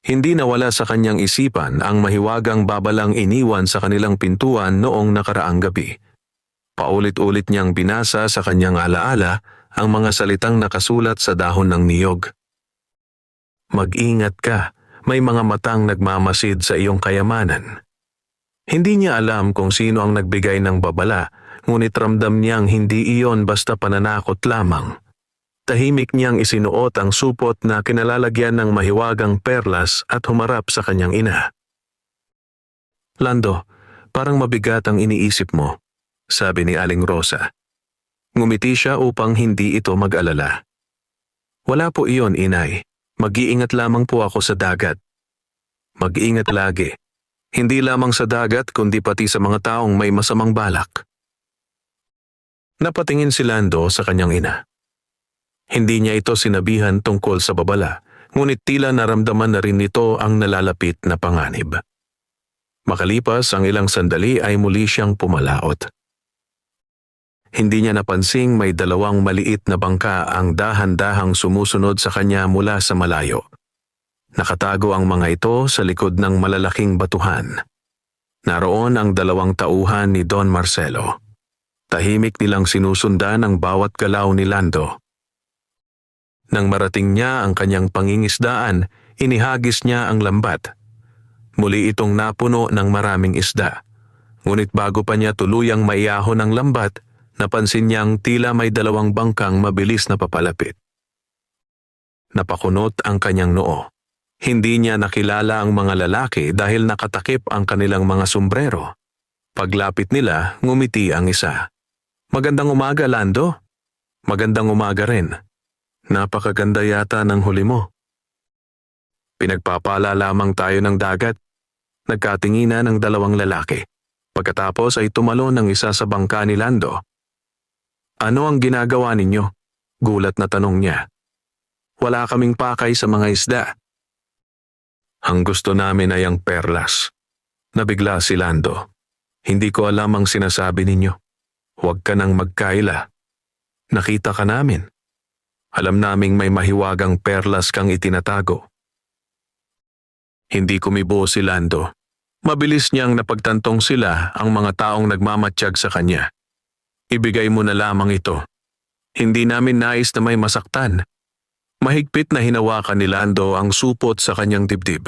Hindi nawala sa kanyang isipan ang mahiwagang babalang iniwan sa kanilang pintuan noong nakaraang gabi. Paulit-ulit niyang binasa sa kanyang alaala ang mga salitang nakasulat sa dahon ng niyog. Mag-ingat ka. May mga matang nagmamasid sa iyong kayamanan. Hindi niya alam kung sino ang nagbigay ng babala, ngunit ramdam niyang hindi iyon basta pananakot lamang. Tahimik niyang isinuot ang supot na kinalalagyan ng mahiwagang perlas at humarap sa kanyang ina. Lando, parang mabigat ang iniisip mo, sabi ni Aling Rosa. Ngumiti siya upang hindi ito mag-alala. Wala po iyon, inay. Mag-iingat lamang po ako sa dagat. Mag-iingat lagi. Hindi lamang sa dagat kundi pati sa mga taong may masamang balak. Napatingin si Lando sa kanyang ina. Hindi niya ito sinabihan tungkol sa babala, ngunit tila naramdaman na rin nito ang nalalapit na panganib. Makalipas ang ilang sandali ay muli siyang pumalaot. Hindi niya napansing may dalawang maliit na bangka ang dahan-dahang sumusunod sa kanya mula sa malayo. Nakatago ang mga ito sa likod ng malalaking batuhan. Naroon ang dalawang tauhan ni Don Marcelo. Tahimik nilang sinusundan ang bawat galaw ni Lando. Nang marating niya ang kanyang pangingisdaan, inihagis niya ang lambat. Muli itong napuno ng maraming isda. Ngunit bago pa niya tuluyang maiyahon ang lambat, napansin niyang tila may dalawang bangkang mabilis na papalapit. Napakunot ang kanyang noo. Hindi niya nakilala ang mga lalaki dahil nakatakip ang kanilang mga sombrero. Paglapit nila, ngumiti ang isa. Magandang umaga, Lando. Magandang umaga rin. Napakaganda yata ng huli mo. Pinagpapala lamang tayo ng dagat. Nagkatinginan ang dalawang lalaki. Pagkatapos ay tumalon ang isa sa bangka ni Lando. Ano ang ginagawa ninyo? Gulat na tanong niya. Wala kaming pakay sa mga isda. Ang gusto namin ay ang perlas. Nabigla si Lando. Hindi ko alam ang sinasabi ninyo. Huwag ka nang magkaila. Nakita ka namin. Alam naming may mahiwagang perlas kang itinatago. Hindi kumibo si Lando. Mabilis niyang napagtantong sila ang mga taong nagmamatsyag sa kanya. Ibigay mo na lamang ito. Hindi namin nais na may masaktan. Mahigpit na hinawakan ni Lando ang supot sa kanyang dibdib.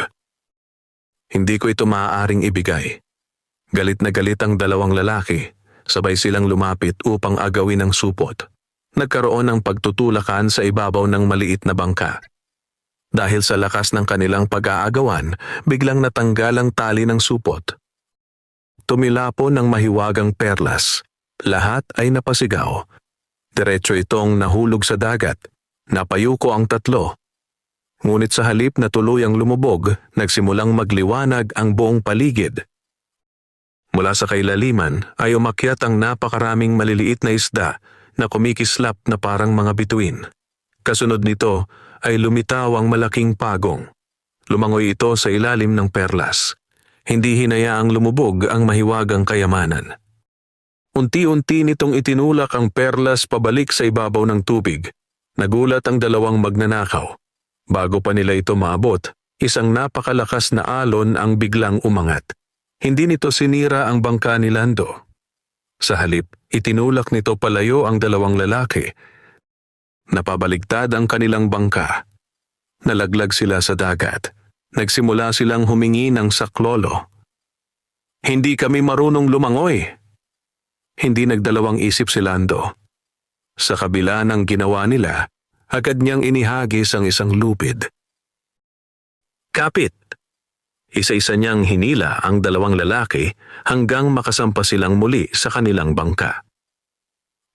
Hindi ko ito maaaring ibigay. Galit na galit ang dalawang lalaki. Sabay silang lumapit upang agawin ang supot. Nagkaroon ng pagtutulakan sa ibabaw ng maliit na bangka. Dahil sa lakas ng kanilang pag-aagawan, biglang natanggal ang tali ng supot. Tumilapo ng mahiwagang perlas. Lahat ay napasigaw. Diretso itong nahulog sa dagat. Napayuko ang tatlo. Ngunit sa halip na tuluyang lumubog, nagsimulang magliwanag ang buong paligid. Mula sa kailaliman ay umakyat ang napakaraming maliliit na isda na kumikislap na parang mga bituin. Kasunod nito ay lumitaw ang malaking pagong. Lumangoy ito sa ilalim ng perlas. Hindi hinayaang lumubog ang mahiwagang kayamanan. Unti-unti nitong itinulak ang perlas pabalik sa ibabaw ng tubig. Nagulat ang dalawang magnanakaw. Bago pa nila ito maabot, isang napakalakas na alon ang biglang umangat. Hindi nito sinira ang bangka ni Lando. Sa halip, itinulak nito palayo ang dalawang lalaki. Napabaligtad ang kanilang bangka. Nalaglag sila sa dagat. Nagsimula silang humingi ng saklolo. Hindi kami marunong lumangoy. Hindi nagdalawang isip si Lando. Sa kabila ng ginawa nila, agad niyang inihagis ang isang lupid. Kapit! Isa-isa niyang hinila ang dalawang lalaki hanggang makasampa silang muli sa kanilang bangka.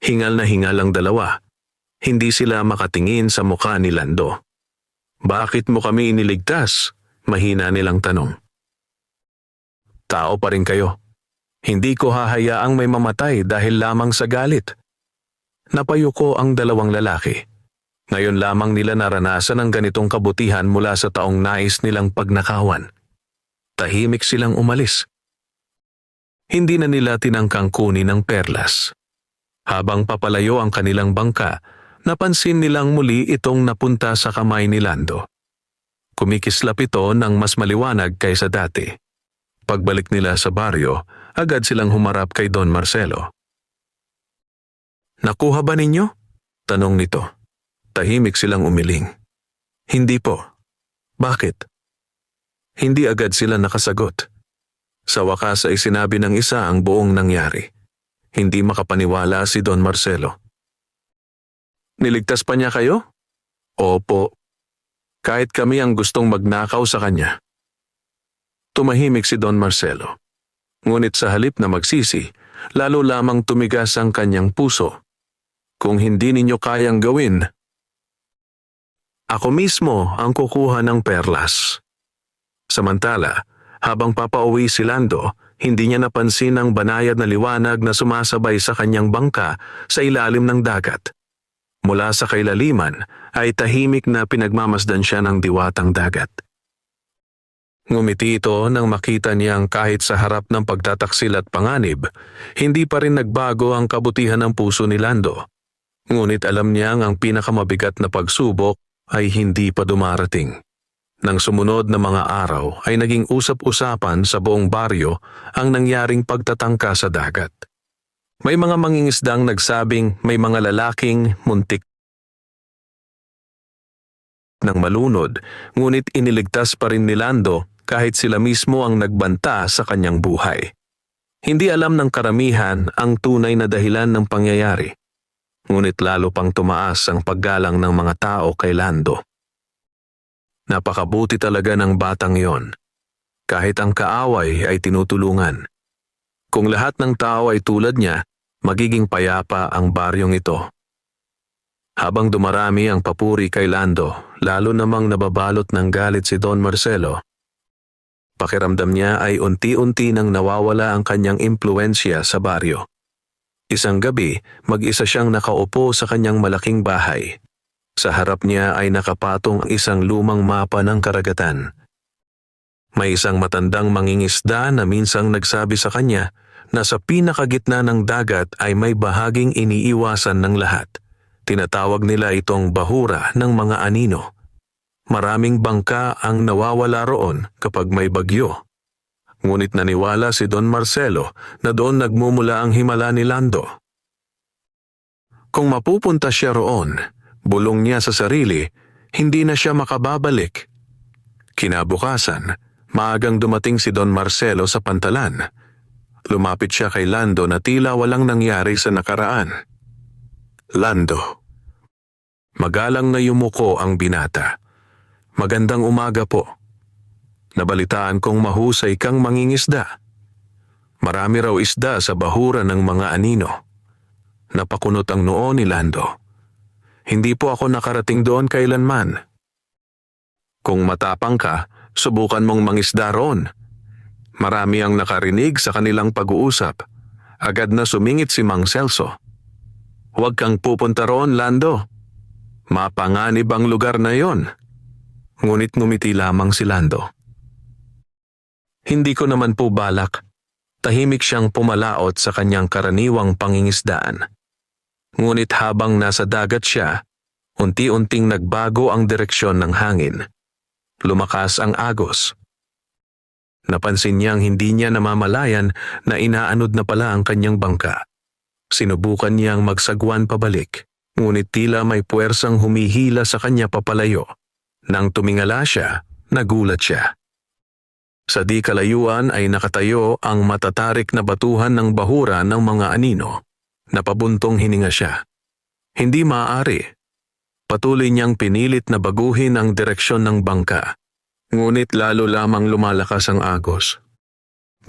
Hingal na hingal ang dalawa. Hindi sila makatingin sa mukha ni Lando. Bakit mo kami iniligtas? Mahina nilang tanong. Tao pa rin kayo. Hindi ko hahayaang may mamatay dahil lamang sa galit. Napayuko ang dalawang lalaki. Ngayon lamang nila naranasan ang ganitong kabutihan mula sa taong nais nilang pagnakawan. Tahimik silang umalis. Hindi na nila tinangkang kunin ang perlas. Habang papalayo ang kanilang bangka, napansin nilang muli itong napunta sa kamay ni Lando. Kumikislap ito ng mas maliwanag kaysa dati. Pagbalik nila sa baryo, agad silang humarap kay Don Marcelo. Nakuha ba ninyo? Tanong nito. Tahimik silang umiling. Hindi po. Bakit? Hindi agad sila nakasagot. Sa wakas ay sinabi ng isa ang buong nangyari. Hindi makapaniwala si Don Marcelo. Niligtas pa niya kayo? Opo. Kahit kami ang gustong magnakaw sa kanya. Tumahimik si Don Marcelo. Ngunit sa halip na magsisi, lalo lamang tumigas ang kanyang puso. Kung hindi ninyo kayang gawin, ako mismo ang kukuha ng perlas. Samantala, habang papauwi si Lando, hindi niya napansin ang banayad na liwanag na sumasabay sa kanyang bangka sa ilalim ng dagat. Mula sa kailaliman ay tahimik na pinagmamasdan siya ng diwatang dagat. Ngumiti ito nang makita niyang kahit sa harap ng pagtataksil at panganib, hindi pa rin nagbago ang kabutihan ng puso ni Lando. Ngunit alam niyang ang pinakamabigat na pagsubok ay hindi pa dumarating. Nang sumunod na mga araw ay naging usap-usapan sa buong baryo ang nangyaring pagtatangka sa dagat. May mga mangingisdang nagsabing may mga lalaking muntik ng malunod, ngunit iniligtas pa rin ni Lando kahit sila mismo ang nagbanta sa kanyang buhay. Hindi alam ng karamihan ang tunay na dahilan ng pangyayari. Ngunit lalo pang tumaas ang paggalang ng mga tao kay Lando. Napakabuti talaga ng batang yon. Kahit ang kaaway ay tinutulungan. Kung lahat ng tao ay tulad niya, magiging payapa ang baryong ito. Habang dumarami ang papuri kay Lando, lalo namang nababalot ng galit si Don Marcelo, pakiramdam niya ay unti-unti nang nawawala ang kanyang impluensya sa baryo. Isang gabi, mag-isa siyang nakaupo sa kanyang malaking bahay. Sa harap niya ay nakapatong isang lumang mapa ng karagatan. May isang matandang mangingisda na minsang nagsabi sa kanya na sa pinakagitna ng dagat ay may bahaging iniiwasan ng lahat. Tinatawag nila itong bahura ng mga anino. Maraming bangka ang nawawala roon kapag may bagyo. Ngunit naniwala si Don Marcelo na doon nagmumula ang himala ni Lando. Kung mapupunta siya roon, bulong niya sa sarili, hindi na siya makababalik. Kinabukasan, maagang dumating si Don Marcelo sa pantalan. Lumapit siya kay Lando na tila walang nangyari sa nakaraan. Lando. Magalang na yumuko ang binata. Magandang umaga po. Nabalitaan kong mahusay kang mangingisda. Marami raw isda sa bahura ng mga anino. Napakunot ang noo ni Lando. Hindi po ako nakarating doon kailanman. Kung matapang ka, subukan mong mangisda roon. Marami ang nakarinig sa kanilang pag-uusap. Agad na sumingit si Mang Celso. Huwag kang pupunta roon, Lando. Mapanganib ang lugar na yon. Ngunit ngumiti lamang si Lando. Hindi ko naman po balak. Tahimik siyang pumalaot sa kanyang karaniwang pangingisdaan. Ngunit habang nasa dagat siya, unti-unting nagbago ang direksyon ng hangin. Lumakas ang agos. Napansin niyang hindi niya namamalayan na inaanod na pala ang kanyang bangka. Sinubukan niyang magsagwan pabalik, ngunit tila may puwersang humihila sa kanya papalayo. Nang tumingala siya, nagulat siya. Sa di kalayuan ay nakatayo ang matatarik na batuhan ng bahura ng mga anino. Napabuntong hininga siya. Hindi maaari. Patuloy niyang pinilit na baguhin ang direksyon ng bangka. Ngunit lalo lamang lumalakas ang agos.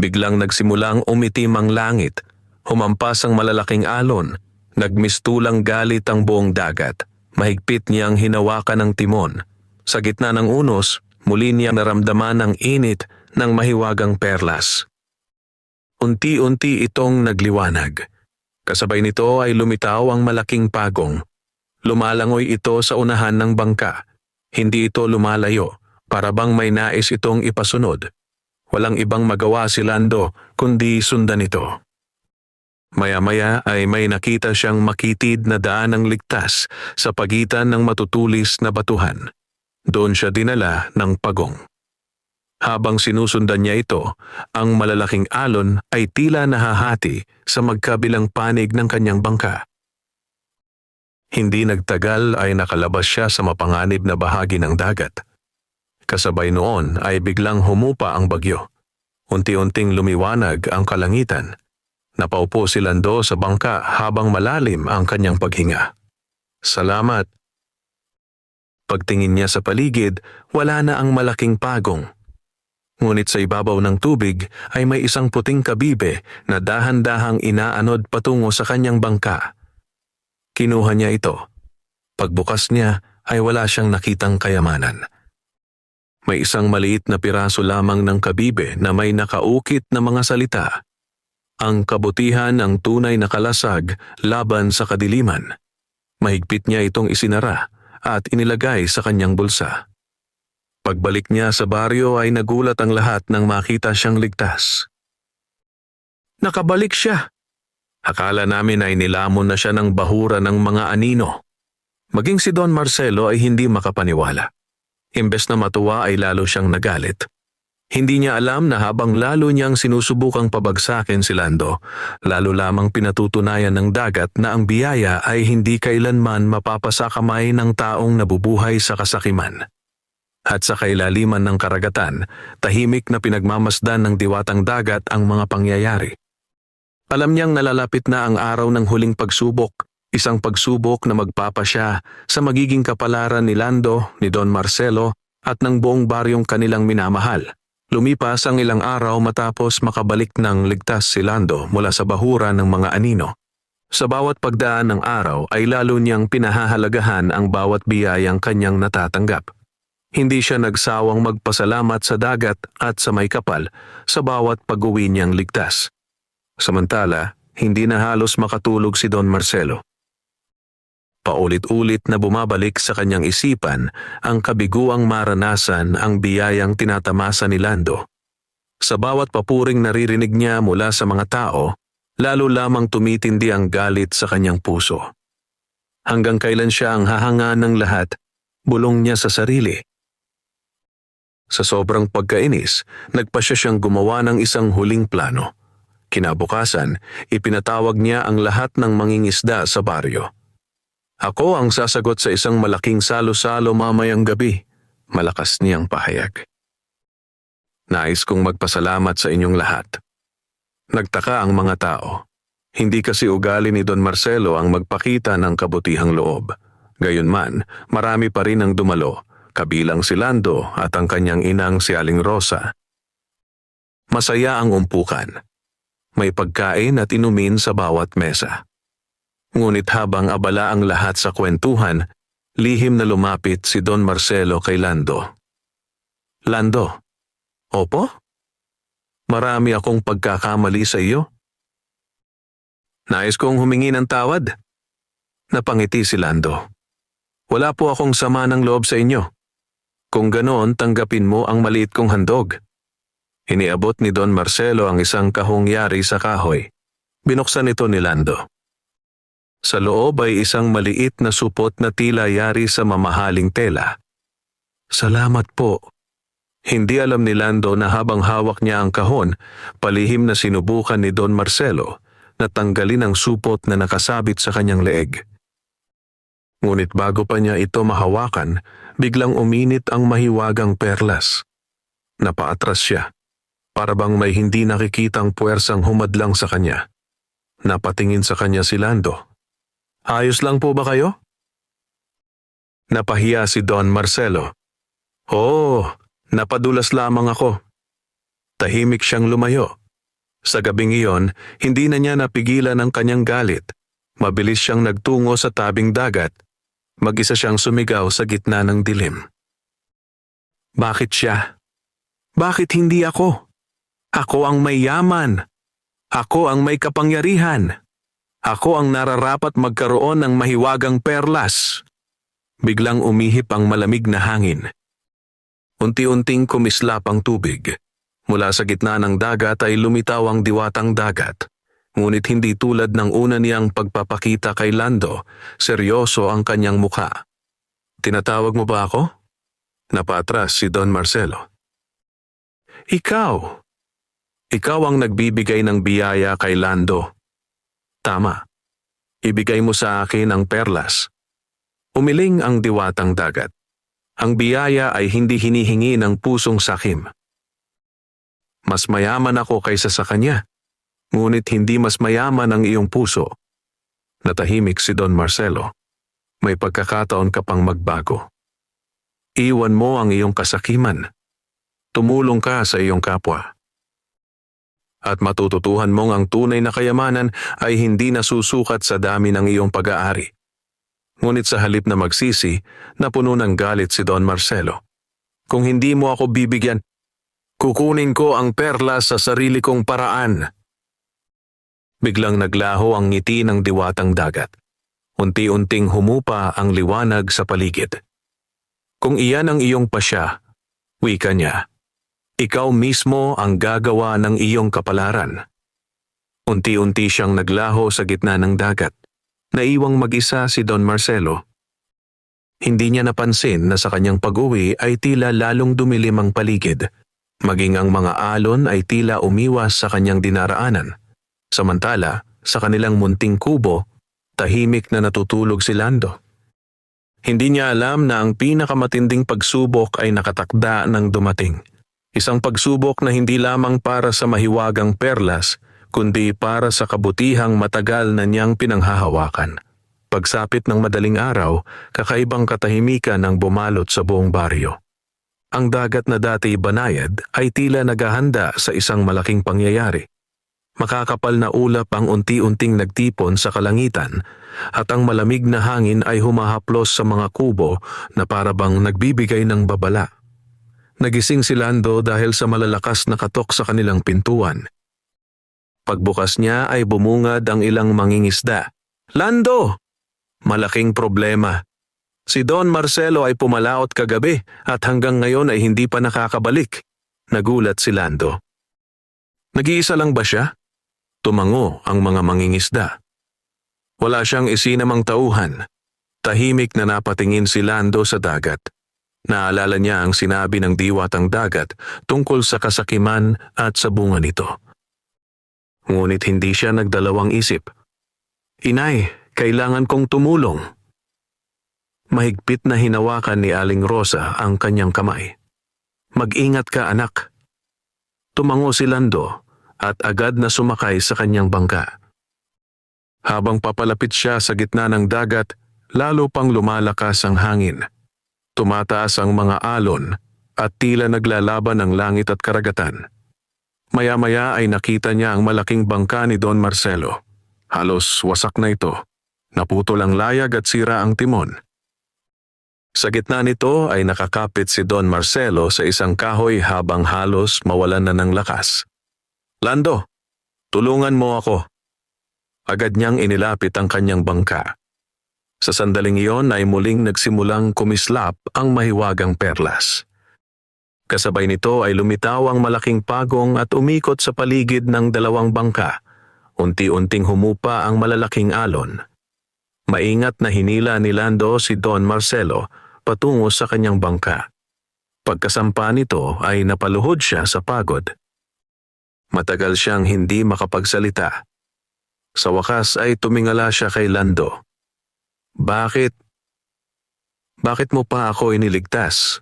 Biglang nagsimulang umitim ang langit. Humampas ang malalaking alon. Nagmistulang galit ang buong dagat. Mahigpit niyang hinawakan ang timon. Sa gitna ng unos, muli niyang naramdaman ang init ng mahiwagang perlas. Unti-unti itong nagliwanag. Kasabay nito ay lumitaw ang malaking pagong. Lumalangoy ito sa unahan ng bangka. Hindi ito lumalayo, para bang may nais itong ipasunod. Walang ibang magawa si Lando kundi sundan ito. Maya-maya ay may nakita siyang makitid na daan ng ligtas sa pagitan ng matutulis na batuhan. Doon siya dinala ng pagong. Habang sinusundan niya ito, ang malalaking alon ay tila nahahati sa magkabilang panig ng kanyang bangka. Hindi nagtagal ay nakalabas siya sa mapanganib na bahagi ng dagat. Kasabay noon ay biglang humupa ang bagyo. Unti-unting lumiwanag ang kalangitan. Napaupo si Lando sa bangka habang malalim ang kanyang paghinga. Salamat. Pagtingin niya sa paligid, wala na ang malaking pagong. Ngunit sa ibabaw ng tubig ay may isang puting kabibe na dahan-dahang inaanod patungo sa kanyang bangka. Kinuha niya ito. Pagbukas niya ay wala siyang nakitang kayamanan. May isang maliit na piraso lamang ng kabibe na may nakaukit na mga salita. Ang kabutihan ng tunay na kalasag laban sa kadiliman. Mahigpit niya itong isinara at inilagay sa kanyang bulsa. Pagbalik niya sa baryo ay nagulat ang lahat nang makita siyang ligtas. Nakabalik siya. Akala namin ay nilamon na siya ng bahura ng mga anino. Maging si Don Marcelo ay hindi makapaniwala. Imbes na matuwa ay lalo siyang nagalit. Hindi niya alam na habang lalo niyang sinusubukang pabagsakin si Lando, lalo lamang pinatutunayan ng dagat na ang biyaya ay hindi kailanman mapapasakamay ng taong nabubuhay sa kasakiman. At sa kailaliman ng karagatan, tahimik na pinagmamasdan ng diwatang dagat ang mga pangyayari. Alam niyang nalalapit na ang araw ng huling pagsubok, isang pagsubok na magpapasya sa magiging kapalaran ni Lando, ni Don Marcelo at ng buong baryong kanilang minamahal. Lumipas ang ilang araw matapos makabalik ng ligtas si Lando mula sa bahura ng mga anino. Sa bawat pagdaan ng araw ay lalo niyang pinahahalagahan ang bawat biyayang kanyang natatanggap. Hindi siya nagsawang magpasalamat sa dagat at sa may kapal sa bawat pag-uwi niyang ligtas. Samantala, hindi na halos makatulog si Don Marcelo. Paulit-ulit na bumabalik sa kanyang isipan ang kabiguang maranasan ang biyayang tinatamasa ni Lando. Sa bawat papuring naririnig niya mula sa mga tao, lalo lamang tumitindi ang galit sa kanyang puso. Hanggang kailan siya ang hahanga ng lahat, bulong niya sa sarili. Sa sobrang pagkainis, nagpasya siyang gumawa ng isang huling plano. Kinabukasan, ipinatawag niya ang lahat ng mangingisda sa baryo. Ako ang sasagot sa isang malaking salo-salo mamayang gabi, malakas niyang pahayag. Nais kong magpasalamat sa inyong lahat. Nagtaka ang mga tao. Hindi kasi ugali ni Don Marcelo ang magpakita ng kabutihang loob. Gayunman, marami pa rin ang dumalo, kabilang si Lando at ang kanyang inang si Aling Rosa. Masaya ang umpukan. May pagkain at inumin sa bawat mesa. Ngunit habang abala ang lahat sa kwentuhan, lihim na lumapit si Don Marcelo kay Lando. Lando, opo? Marami akong pagkakamali sa iyo. Nais kong humingi ng tawad. Napangiti si Lando. Wala po akong sama ng loob sa inyo. Kung ganoon, tanggapin mo ang maliit kong handog. Iniabot ni Don Marcelo ang isang kahong yari sa kahoy. Binuksan ito ni Lando. Sa loob ay isang maliit na supot na tila yari sa mamahaling tela. Salamat po. Hindi alam ni Lando na habang hawak niya ang kahon, palihim na sinubukan ni Don Marcelo na tanggalin ang supot na nakasabit sa kanyang leeg. Ngunit bago pa niya ito mahawakan, biglang uminit ang mahiwagang perlas. Napaatras siya, para bang may hindi nakikitang puwersang humadlang sa kanya. Napatingin sa kanya si Lando. Ayos lang po ba kayo? Napahiya si Don Marcelo. Oo, napadulas lamang ako. Tahimik siyang lumayo. Sa gabing iyon, hindi na niya napigilan ang kanyang galit. Mabilis siyang nagtungo sa tabing dagat. Mag-isa siyang sumigaw sa gitna ng dilim. Bakit siya? Bakit hindi ako? Ako ang may yaman. Ako ang may kapangyarihan. Ako ang nararapat magkaroon ng mahiwagang perlas. Biglang umihip ang malamig na hangin. Unti-unting kumislap ang tubig. Mula sa gitna ng dagat ay lumitaw ang diwatang dagat. Ngunit hindi tulad ng una niyang pagpapakita kay Lando, seryoso ang kanyang mukha. Tinatawag mo ba ako? Napatras si Don Marcelo. Ikaw. Ikaw ang nagbibigay ng biyaya kay Lando. Tama. Ibigay mo sa akin ang perlas. Umiling ang diwatang dagat. Ang biyaya ay hindi hinihingi ng pusong sakim. Mas mayaman ako kaysa sa kanya. Ngunit hindi mas mayaman ang iyong puso. Natahimik si Don Marcelo. May pagkakataon ka pang magbago. Iwan mo ang iyong kasakiman. Tumulong ka sa iyong kapwa. At matututuhan mong ang tunay na kayamanan ay hindi nasusukat sa dami ng iyong pag-aari. Ngunit sa halip na magsisi, napuno ng galit si Don Marcelo. Kung hindi mo ako bibigyan, kukunin ko ang perlas sa sarili kong paraan. Biglang naglaho ang ngiti ng diwatang dagat. Unti-unting humupa ang liwanag sa paligid. Kung iyan ang iyong pasya, wika niya, ikaw mismo ang gagawa ng iyong kapalaran. Unti-unti siyang naglaho sa gitna ng dagat. Naiwang mag-isa si Don Marcelo. Hindi niya napansin na sa kanyang pag-uwi ay tila lalong dumilim ang paligid. Maging ang mga alon ay tila umiwas sa kanyang dinaraanan. Samantala, sa kanilang munting kubo, tahimik na natutulog si Lando. Hindi niya alam na ang pinakamatinding pagsubok ay nakatakda ng dumating. Isang pagsubok na hindi lamang para sa mahiwagang perlas, kundi para sa kabutihang matagal na niyang pinanghahawakan. Pagsapit ng madaling araw, kakaibang katahimikan ang bumalot sa buong baryo. Ang dagat na dati banayad ay tila naghahanda sa isang malaking pangyayari. Makakapal na ulap ang unti-unting nagtipon sa kalangitan at ang malamig na hangin ay humahaplos sa mga kubo na parabang nagbibigay ng babala. Nagising si Lando dahil sa malalakas na katok sa kanilang pintuan. Pagbukas niya ay bumungad ang ilang mangingisda. Lando! Malaking problema. Si Don Marcelo ay pumalaot kagabi at hanggang ngayon ay hindi pa nakakabalik. Nagulat si Lando. Nag-iisa lang ba siya? Tumango ang mga mangingisda. Wala siyang isinamang tauhan. Tahimik na napatingin si Lando sa dagat. Naalala niya ang sinabi ng diwatang dagat tungkol sa kasakiman at sa bunga nito. Ngunit hindi siya nagdalawang isip. Inay, kailangan kong tumulong. Mahigpit na hinawakan ni Aling Rosa ang kanyang kamay. Mag-ingat ka, anak. Tumango si Lando at agad na sumakay sa kanyang bangka. Habang papalapit siya sa gitna ng dagat, lalo pang lumalakas ang hangin. Tumataas ang mga alon at tila naglalaban ang langit at karagatan. Maya-maya ay nakita niya ang malaking bangka ni Don Marcelo. Halos wasak na ito. Naputol ang layag at sira ang timon. Sa gitna nito ay nakakapit si Don Marcelo sa isang kahoy habang halos mawalan na ng lakas. "Lando, tulungan mo ako." Agad niyang inilapit ang kanyang bangka. Sa sandaling iyon ay muling nagsimulang kumislap ang mahiwagang perlas. Kasabay nito ay lumitaw ang malaking pagong at umikot sa paligid ng dalawang bangka. Unti-unting humupa ang malalaking alon. Maingat na hinila ni Lando si Don Marcelo patungo sa kanyang bangka. Pagkasampa nito ay napaluhod siya sa pagod. Matagal siyang hindi makapagsalita. Sa wakas ay tumingala siya kay Lando. Bakit mo pa ako iniligtas?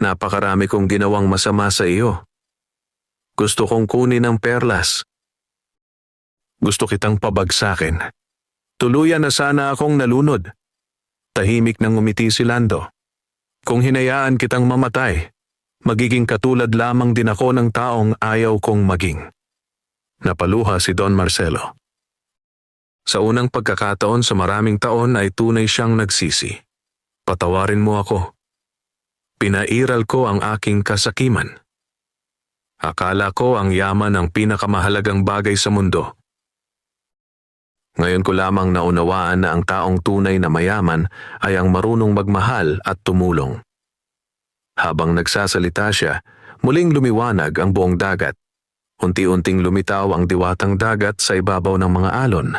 Napakarami kong ginawang masama sa iyo. Gusto kong kunin ang perlas. Gusto kitang pabagsakin. Tuluyan na sana akong nalunod." Tahimik nang ngumiti si Lando. "Kung hinayaan kitang mamatay, magiging katulad lamang din ako ng taong ayaw kong maging." Napaluha si Don Marcelo. Sa unang pagkakataon sa maraming taon ay tunay siyang nagsisi. "Patawarin mo ako. Pinairal ko ang aking kasakiman. Akala ko ang yaman ang pinakamahalagang bagay sa mundo. Ngayon ko lamang naunawaan na ang taong tunay na mayaman ay ang marunong magmahal at tumulong." Habang nagsasalita siya, muling lumiwanag ang buong dagat. Unti-unting lumitaw ang diwatang dagat sa ibabaw ng mga alon.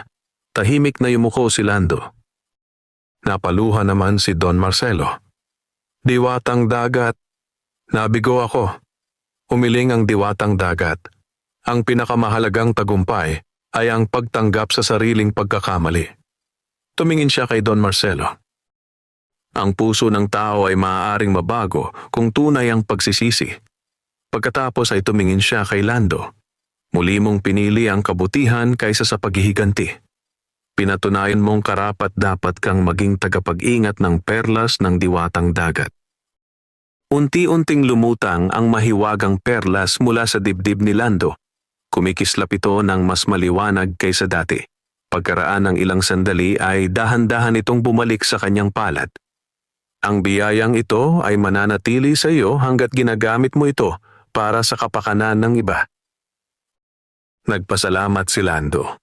Tahimik na yumuko si Lando. Napaluha naman si Don Marcelo. "Diwatang dagat." Nabigo ako. Umiling ang diwatang dagat. Ang pinakamahalagang tagumpay ay ang pagtanggap sa sariling pagkakamali. Tumingin siya kay Don Marcelo. Ang puso ng tao ay maaaring mabago kung tunay ang pagsisisi. Pagkatapos ay tumingin siya kay Lando. Muli mong pinili ang kabutihan kaysa sa paghihiganti. Pinatunayan mong karapat-dapat kang maging tagapag-ingat ng perlas ng diwatang dagat. Unti-unting lumutang ang mahiwagang perlas mula sa dibdib ni Lando. Kumikislap ito ng mas maliwanag kaysa dati. Pagkaraan ng ilang sandali ay dahan-dahan itong bumalik sa kanyang palad. Ang biyayang ito ay mananatili sa iyo hanggat ginagamit mo ito para sa kapakanan ng iba. Nagpasalamat si Lando.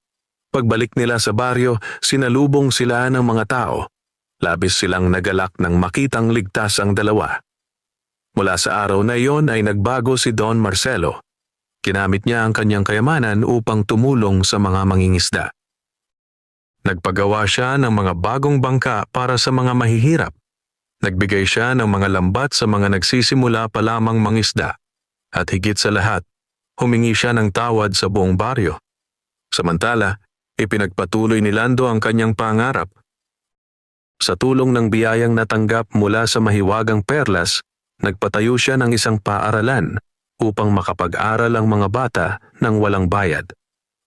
Pagbalik nila sa baryo, sinalubong sila ng mga tao. Labis silang nagalak nang makitang ligtas ang dalawa. Mula sa araw na iyon ay nagbago si Don Marcelo. Kinamit niya ang kanyang kayamanan upang tumulong sa mga mangingisda. Nagpagawa siya ng mga bagong bangka para sa mga mahihirap. Nagbigay siya ng mga lambat sa mga nagsisimula pa lamang mangisda. At higit sa lahat, humingi siya ng tawad sa buong baryo. Samantala, ipinagpatuloy ni Lando ang kanyang pangarap. Sa tulong ng biyayang natanggap mula sa mahiwagang perlas, nagpatayo siya ng isang paaralan upang makapag-aral ang mga bata ng walang bayad.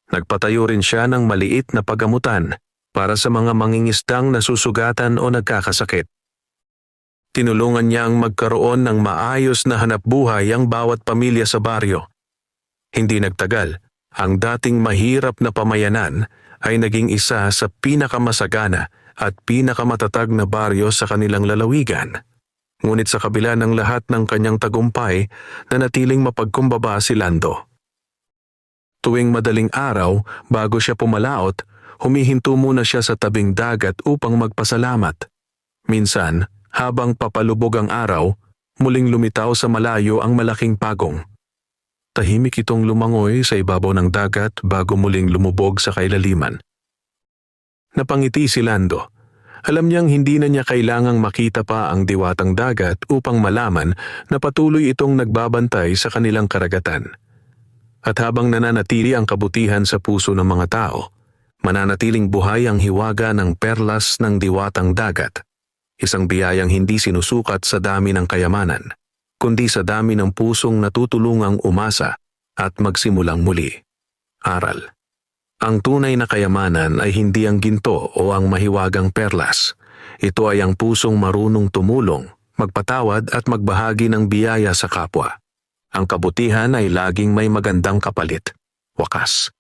Nagpatayo rin siya ng maliit na pagamutan para sa mga mangingisdang nasusugatan o nagkakasakit. Tinulungan niya ang magkaroon ng maayos na hanapbuhay ang bawat pamilya sa baryo. Hindi nagtagal, ang dating mahirap na pamayanan ay naging isa sa pinakamasagana at pinakamatatag na baryo sa kanilang lalawigan. Ngunit sa kabila ng lahat ng kanyang tagumpay, nanatiling mapagkumbaba si Lando. Tuwing madaling araw, bago siya pumalaot, humihinto muna siya sa tabing dagat upang magpasalamat. Minsan, habang papalubog ang araw, muling lumitaw sa malayo ang malaking pagong. Tahimik itong lumangoy sa ibabaw ng dagat bago muling lumubog sa kailaliman. Napangiti si Lando. Alam niyang hindi na niya kailangang makita pa ang diwatang dagat upang malaman na patuloy itong nagbabantay sa kanilang karagatan. At habang nananatili ang kabutihan sa puso ng mga tao, mananatiling buhay ang hiwaga ng perlas ng diwatang dagat. Isang biyayang hindi sinusukat sa dami ng kayamanan, kundi sa dami ng pusong natutulungang umasa at magsimulang muli. Aral. Ang tunay na kayamanan ay hindi ang ginto o ang mahiwagang perlas. Ito ay ang pusong marunong tumulong, magpatawad at magbahagi ng biyaya sa kapwa. Ang kabutihan ay laging may magandang kapalit, wakas.